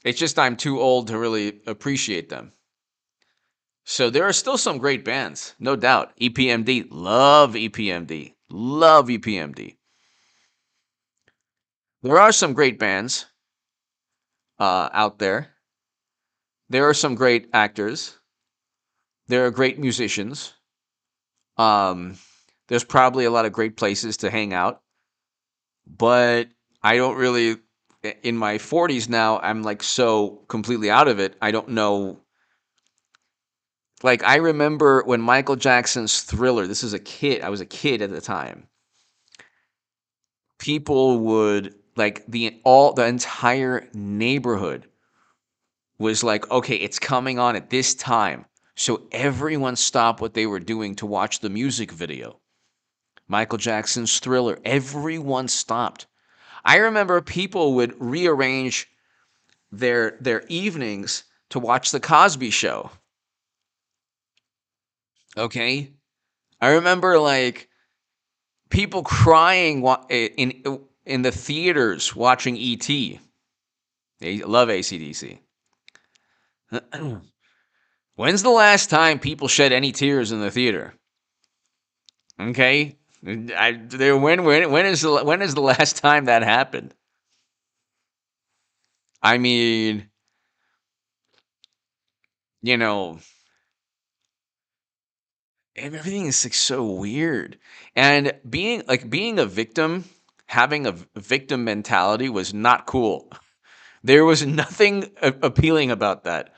A: It's just I'm too old to really appreciate them. So there are still some great bands, no doubt. EPMD, love EPMD, love EPMD. There are some great bands out there. There are some great actors. There are great musicians. Um, there's probably a lot of great places to hang out. But I don't really, in my 40s now, I'm like so completely out of it. I don't know. Like, I remember when Michael Jackson's Thriller, this is a kid, I was a kid at the time. People would, like, the entire neighborhood was like, okay, it's coming on at this time. So everyone stopped what they were doing to watch the music video. Michael Jackson's Thriller. Everyone stopped. I remember people would rearrange their evenings to watch the Cosby Show. Okay? I remember, like, people crying in the theaters watching E.T. They love AC/DC. When's the last time people shed any tears in the theater? Okay, when is the last time that happened? I mean, you know, everything is like so weird, and being a victim, having a victim mentality was not cool. There was nothing appealing about that.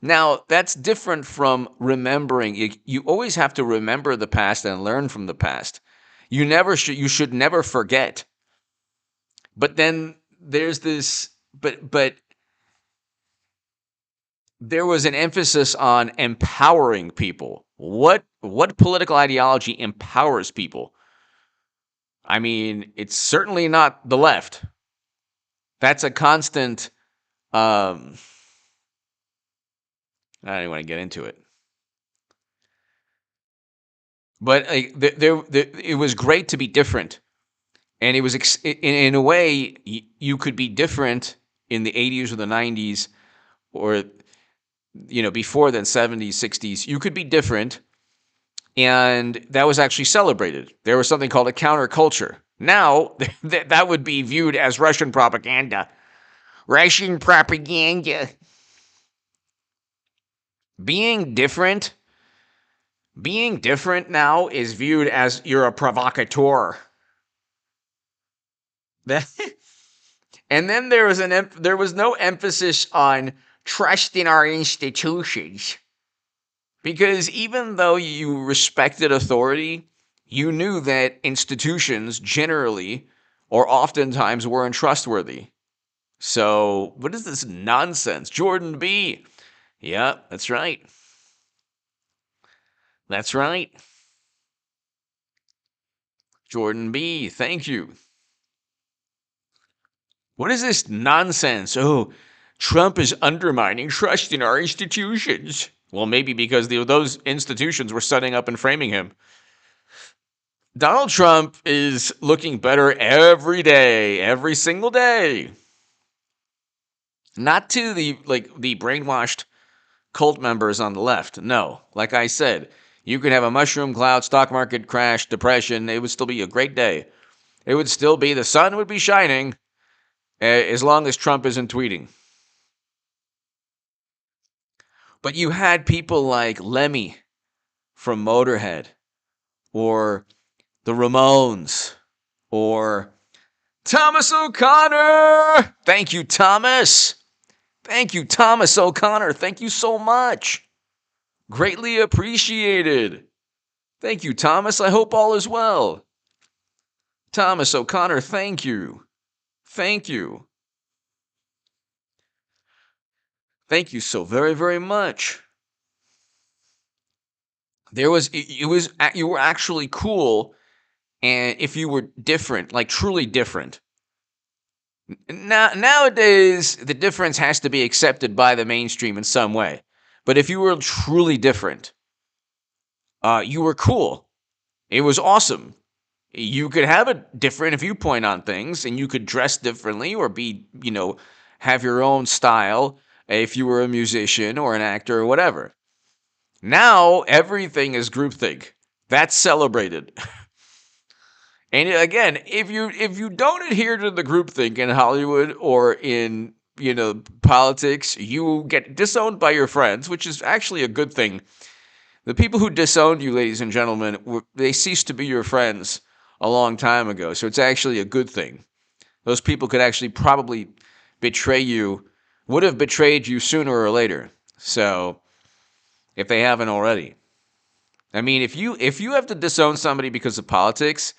A: Now, that's different from remembering. You always have to remember the past and learn from the past. You should never forget. But then there's this but there was an emphasis on empowering people. What political ideology empowers people? I mean, it's certainly not the left. That's a constant I don't even want to get into it. But like, it was great to be different, and it was in a way you could be different in the 80s or the 90s, or before then, 70s, 60s. You could be different, and that was actually celebrated. There was something called a counterculture. Now that would be viewed as Russian propaganda. Russian propaganda. Being different, being different now is viewed as you're a provocateur. And then there was no emphasis on trust in our institutions, because even though you respected authority, you knew that institutions generally or oftentimes were untrustworthy. So, what is this nonsense? Jordan B. Yeah, that's right. That's right. Jordan B. Thank you. What is this nonsense? Oh, Trump is undermining trust in our institutions. Well, maybe because those institutions were setting up and framing him. Donald Trump is looking better every day, every single day. Not to the brainwashed cult members on the left. No, like I said, you could have a mushroom cloud, stock market crash, depression. It would still be a great day. It would still be, the sun would be shining as long as Trump isn't tweeting. But you had people like Lemmy from Motorhead, or the Ramones, or Thomas O'Connor. Thank you, Thomas. Thank you, Thomas O'Connor. Thank you so much. Greatly appreciated. Thank you, Thomas. I hope all is well. Thomas O'Connor, thank you. Thank you. Thank you so very, very much. You were actually cool, and if you were different, like truly different. Nowadays, the difference has to be accepted by the mainstream in some way. But if you were truly different, you were cool. It was awesome. You could have a different viewpoint on things, and you could dress differently or have your own style if you were a musician or an actor or whatever. Now, everything is groupthink. That's celebrated. And again, if you don't adhere to the groupthink in Hollywood or in politics, you get disowned by your friends, which is actually a good thing. The people who disowned you, ladies and gentlemen, they ceased to be your friends a long time ago. So it's actually a good thing. Those people could actually probably would have betrayed you sooner or later. So if they haven't already. I mean, if you have to disown somebody because of politics,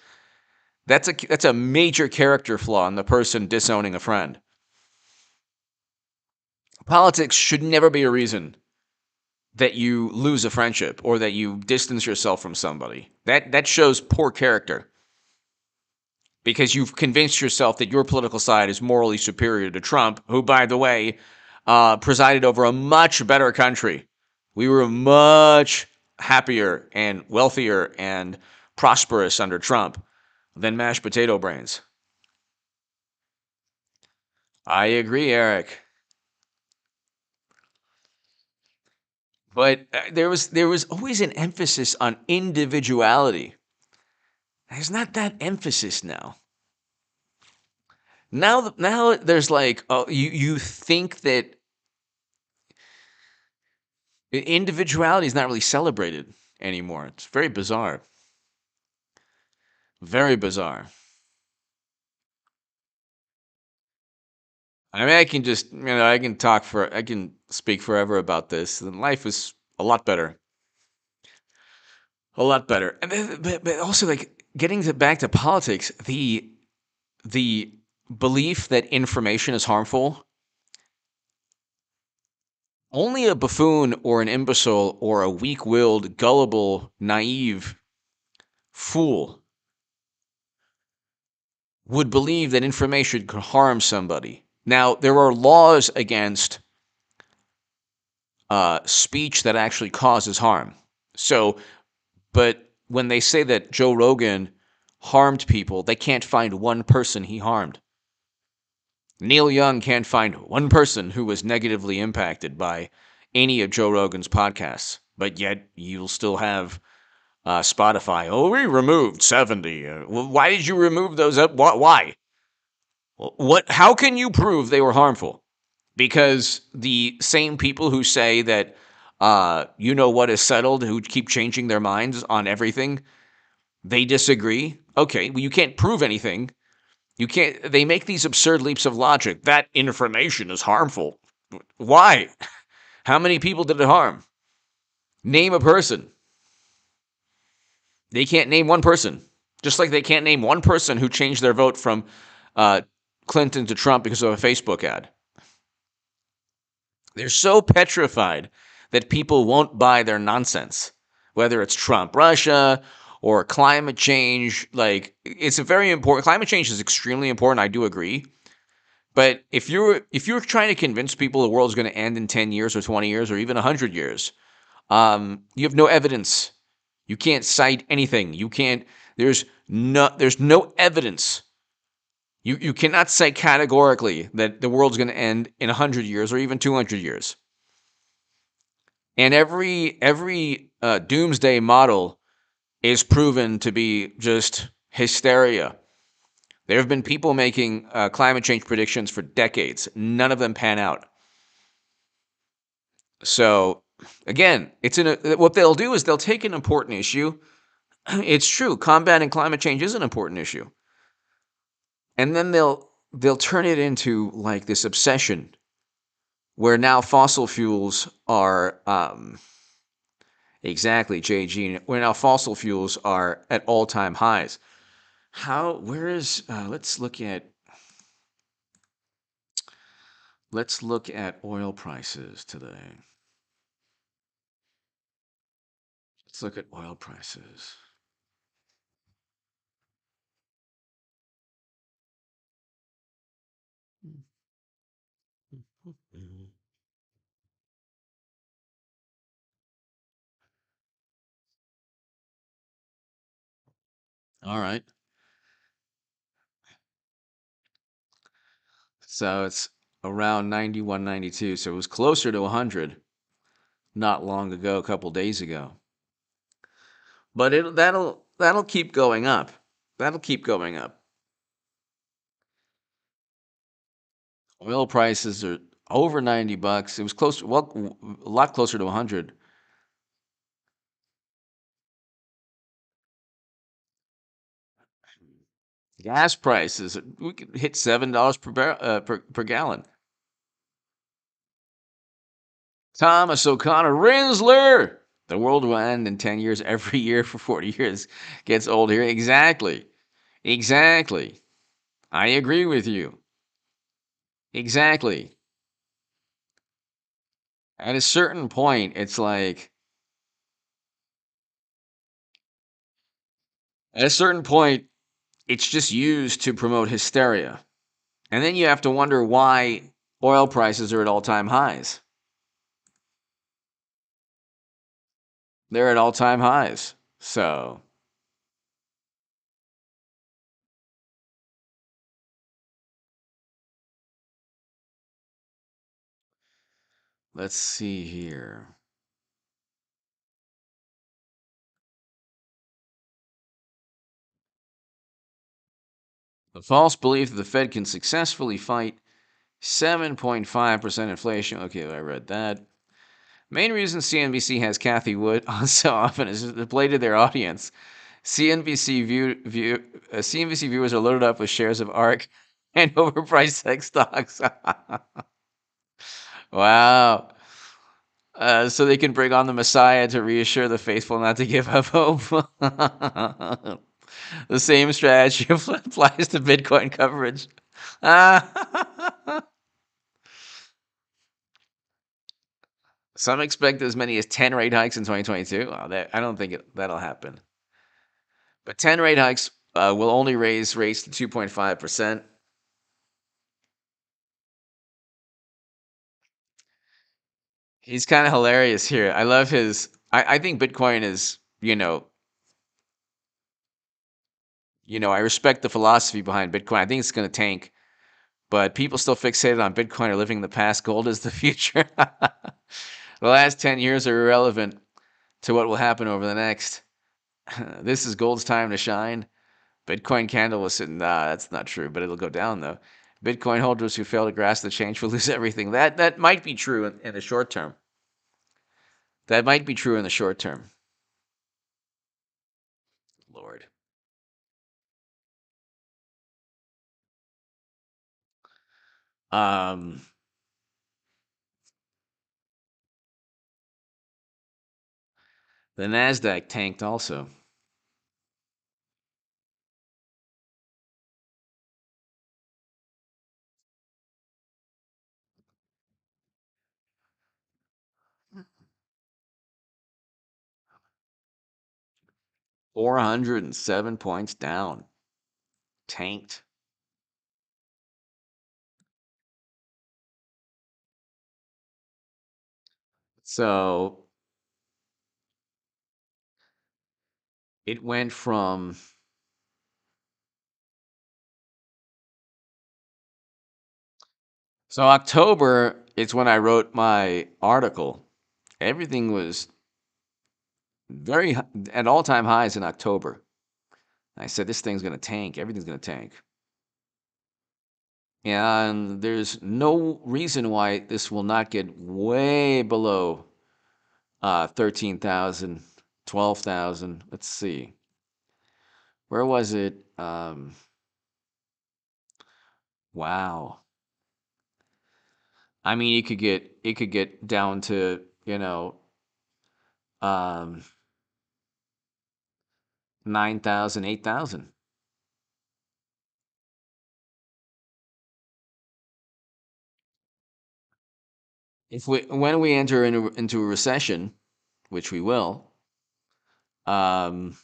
A: that's a major character flaw in the person disowning a friend. Politics should never be a reason that you lose a friendship or that you distance yourself from somebody. That shows poor character, because you've convinced yourself that your political side is morally superior to Trump, who, by the way, presided over a much better country. We were much happier and wealthier and prosperous under Trump than mashed potato brains. I agree, Eric. But there was always an emphasis on individuality. There's not that emphasis now. Now there's like, oh, you think that individuality is not really celebrated anymore. It's very bizarre. Very bizarre. I mean, I can just, I can speak forever about this. And life is a lot better. A lot better. But also, like, back to politics, the belief that information is harmful, only a buffoon or an imbecile or a weak-willed, gullible, naive fool would believe that information could harm somebody. Now, there are laws against speech that actually causes harm. So, but when they say that Joe Rogan harmed people, they can't find one person he harmed. Neil Young can't find one person who was negatively impacted by any of Joe Rogan's podcasts, but yet you'll still have Spotify. Oh, we removed 70. Well, why did you remove those? Why? What? How can you prove they were harmful? Because the same people who say that you know what is settled, who keep changing their minds on everything, they disagree. Okay, well, you can't prove anything. You can't. They make these absurd leaps of logic. That information is harmful. Why? How many people did it harm? Name a person. They can't name one person. Just like they can't name one person who changed their vote from uh, Clinton to Trump because of a Facebook ad. They're so petrified that people won't buy their nonsense, whether it's Trump, Russia, or climate change. Like, it's a very important. Climate change is extremely important. I do agree. But if you're trying to convince people the world's going to end in 10 years or 20 years or even 100 years, you have no evidence. You can't cite anything. You can't. There's no evidence. You cannot say categorically that the world's going to end in 100 years or even 200 years. And every doomsday model is proven to be just hysteria. There have been people making climate change predictions for decades. None of them pan out. So, again, what they'll do is they'll take an important issue. It's true, combating climate change is an important issue, and then they'll turn it into like this obsession, where now fossil fuels are exactly, JG. Where now fossil fuels are at all-time highs. Where is? Let's look at oil prices today. Let's look at oil prices. All right. So it's around 91, 92. So it was closer to 100 not long ago, a couple days ago. But that'll keep going up. That'll keep going up. Oil prices are over $90. It was close, well, a lot closer to 100. Gas prices, we could hit $7 per gallon. Thomas O'Connor Rinsler. The world will end in 10 years every year for 40 years. Gets old here. Exactly. Exactly. I agree with you. Exactly. At a certain point, it's like, at a certain point, it's just used to promote hysteria. And then you have to wonder why oil prices are at all-time highs. They're at all-time highs. So, let's see here. The false belief that the Fed can successfully fight 7.5% inflation. Okay, I read that. Main reason CNBC has Kathy Wood on so often is to play to their audience. CNBC viewers are loaded up with shares of ARK and overpriced tech stocks. Wow. So they can bring on the Messiah to reassure the faithful not to give up hope. The same strategy applies to Bitcoin coverage. Some expect as many as 10 rate hikes in 2022. I don't think that'll happen. But 10 rate hikes will only raise rates to 2.5%. He's kind of hilarious here. I love his. I think Bitcoin is, I respect the philosophy behind Bitcoin. I think it's going to tank, but people still fixated on Bitcoin are living in the past. Gold is the future. The last 10 years are irrelevant to what will happen over the next. This is gold's time to shine. Bitcoin candle was sitting. Nah, that's not true, but it'll go down though. Bitcoin holders who fail to grasp the change will lose everything. That might be true in the short term. That might be true in the short term. Lord. Um, the Nasdaq tanked also. $407 down. Tanked. So it went from. So October, it's when I wrote my article. Everything was very at all-time highs in October. I said this thing's going to tank. Everything's going to tank. And there's no reason why this will not get way below 13,000, 12,000. Let's see. Where was it? Wow. I mean, it could get down to, um 9,000, 8,000. If we when we enter into a recession, which we will, um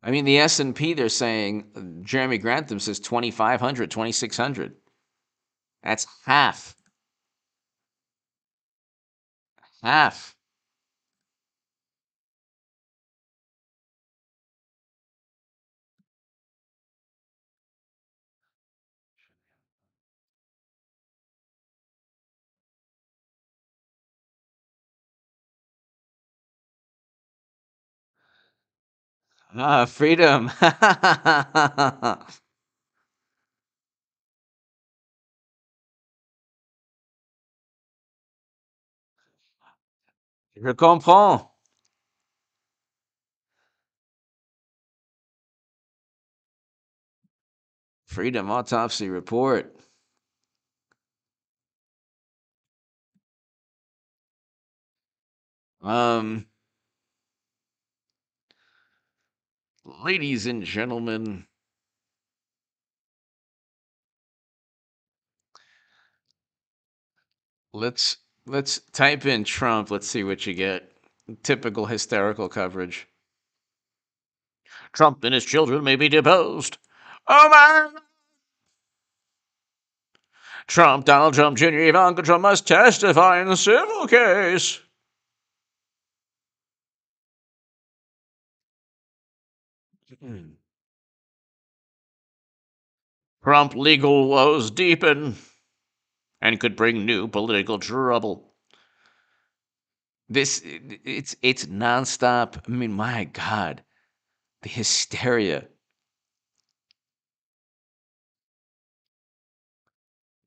A: I mean the S&P, they're saying, Jeremy Grantham says 2,500, 2,600. That's half. Half. Freedom. Je comprends. Freedom autopsy report. Um, Ladies and gentlemen, let's type in Trump. Let's see what you get. Typical hysterical coverage. Trump and his children may be deposed. Oh my! Donald Trump Jr., Ivanka Trump must testify in the civil case. Trump legal woes deepen and could bring new political trouble. It's nonstop. I mean, my God. The hysteria.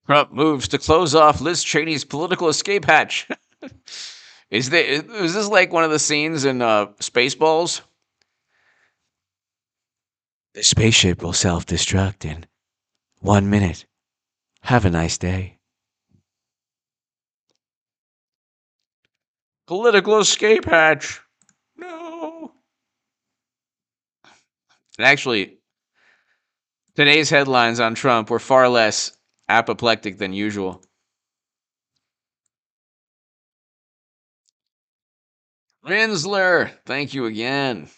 A: Trump moves to close off Liz Cheney's political escape hatch. Is this like one of the scenes in Spaceballs? The spaceship will self-destruct in 1 minute. Have a nice day. Political escape hatch. No. And actually, today's headlines on Trump were far less apoplectic than usual. Rinsler, thank you again.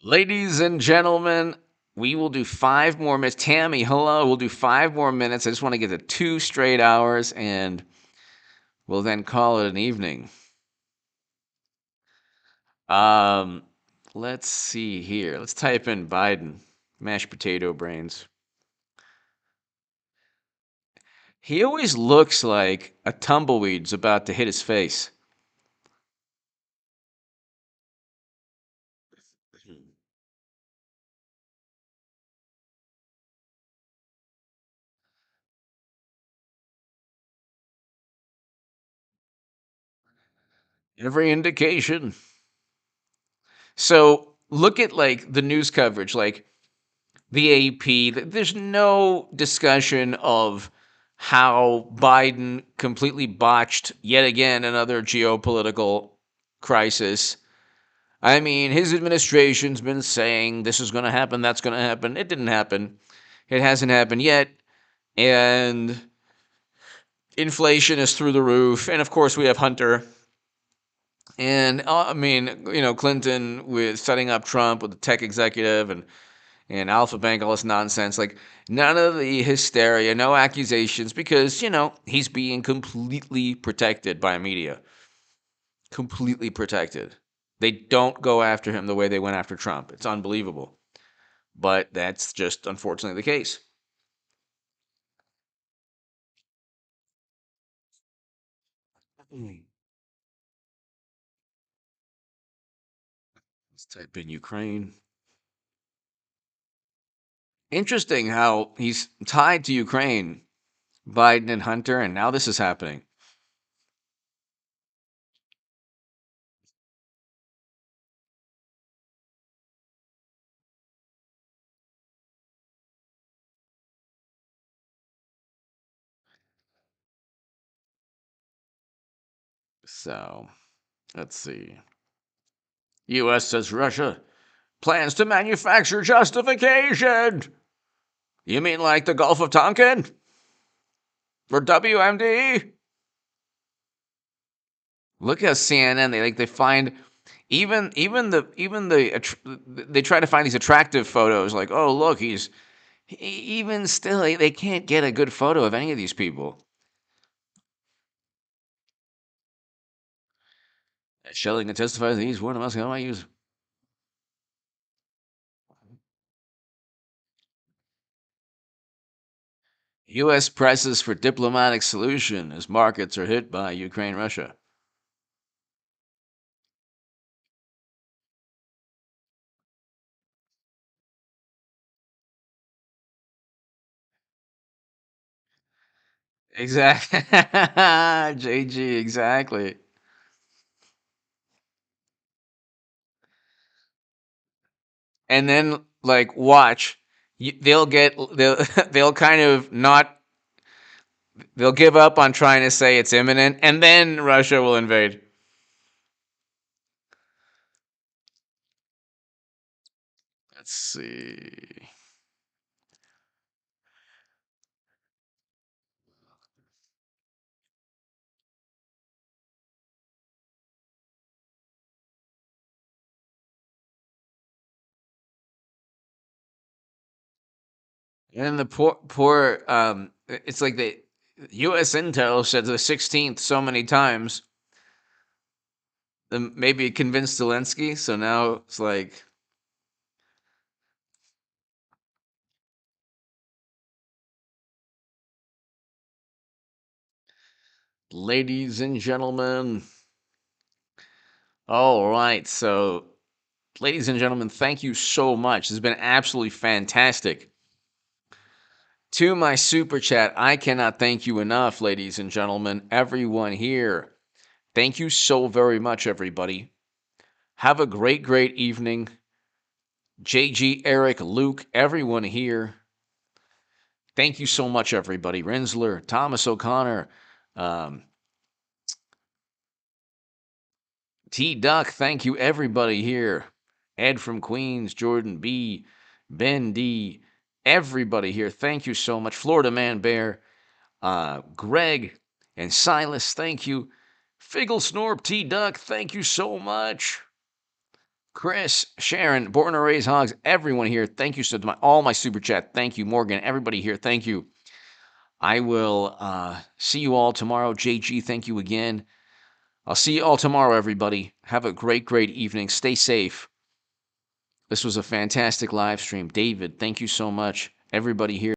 A: Ladies and gentlemen, we will do 5 more minutes. Tammy, hello. We'll do 5 more minutes. I just want to get to 2 straight hours, and we'll then call it an evening. Um, let's see here. Let's type in Biden. Mashed potato brains. He always looks like a tumbleweed's about to hit his face. Every indication. So look at like the news coverage, like the AP. There's no discussion of how Biden completely botched yet again another geopolitical crisis. I mean, his administration's been saying this is going to happen, that's going to happen. It didn't happen. It hasn't happened yet. And inflation is through the roof. And of course, we have Hunter. And I mean, Clinton with setting up Trump with the tech executive and Alpha Bank, all this nonsense. Like, none of the hysteria, no accusations, because, he's being completely protected by media. Completely protected. They don't go after him the way they went after Trump. It's unbelievable. But that's just unfortunately the case. Let's type in Ukraine. Interesting how he's tied to Ukraine, Biden and Hunter, and now this is happening. So, let's see. U.S. says Russia plans to manufacture justification. You mean like the Gulf of Tonkin? Or WMD? Look at CNN. They find they try to find these attractive photos. Like, oh look, even still they can't get a good photo of any of these people. Shelling can testify that he's one of us. How I use. U.S. presses for diplomatic solution as markets are hit by Ukraine, Russia. Exactly. JG, exactly. And then like watch, they'll they'll kind of not they'll give up on trying to say it's imminent, and then Russia will invade. Let's see. And the poor it's like the U.S. intel said the 16th so many times. Maybe it convinced Zelensky, so now it's like Ladies and gentlemen. All right. So, ladies and gentlemen, thank you so much. This has been absolutely fantastic. To my super chat, I cannot thank you enough, ladies and gentlemen. Everyone here. Thank you so very much, everybody. Have a great, great evening. JG, Eric, Luke, everyone here. Thank you so much, everybody. Rinsler, Thomas O'Connor, T Duck, thank you, everybody here. Ed from Queens, Jordan B, Ben D, everybody here. Thank you so much. Florida Man Bear, Greg, and Silas, thank you. Figgle Snorp, T Duck, thank you so much. Chris, Sharon, Born to Raise Hogs, everyone here. Thank you so much. All my super chat. Thank you, Morgan. Everybody here. Thank you. I will see you all tomorrow. JG, thank you again. I'll see you all tomorrow, everybody. Have a great, great evening. Stay safe. This was a fantastic live stream. David, thank you so much. Everybody here.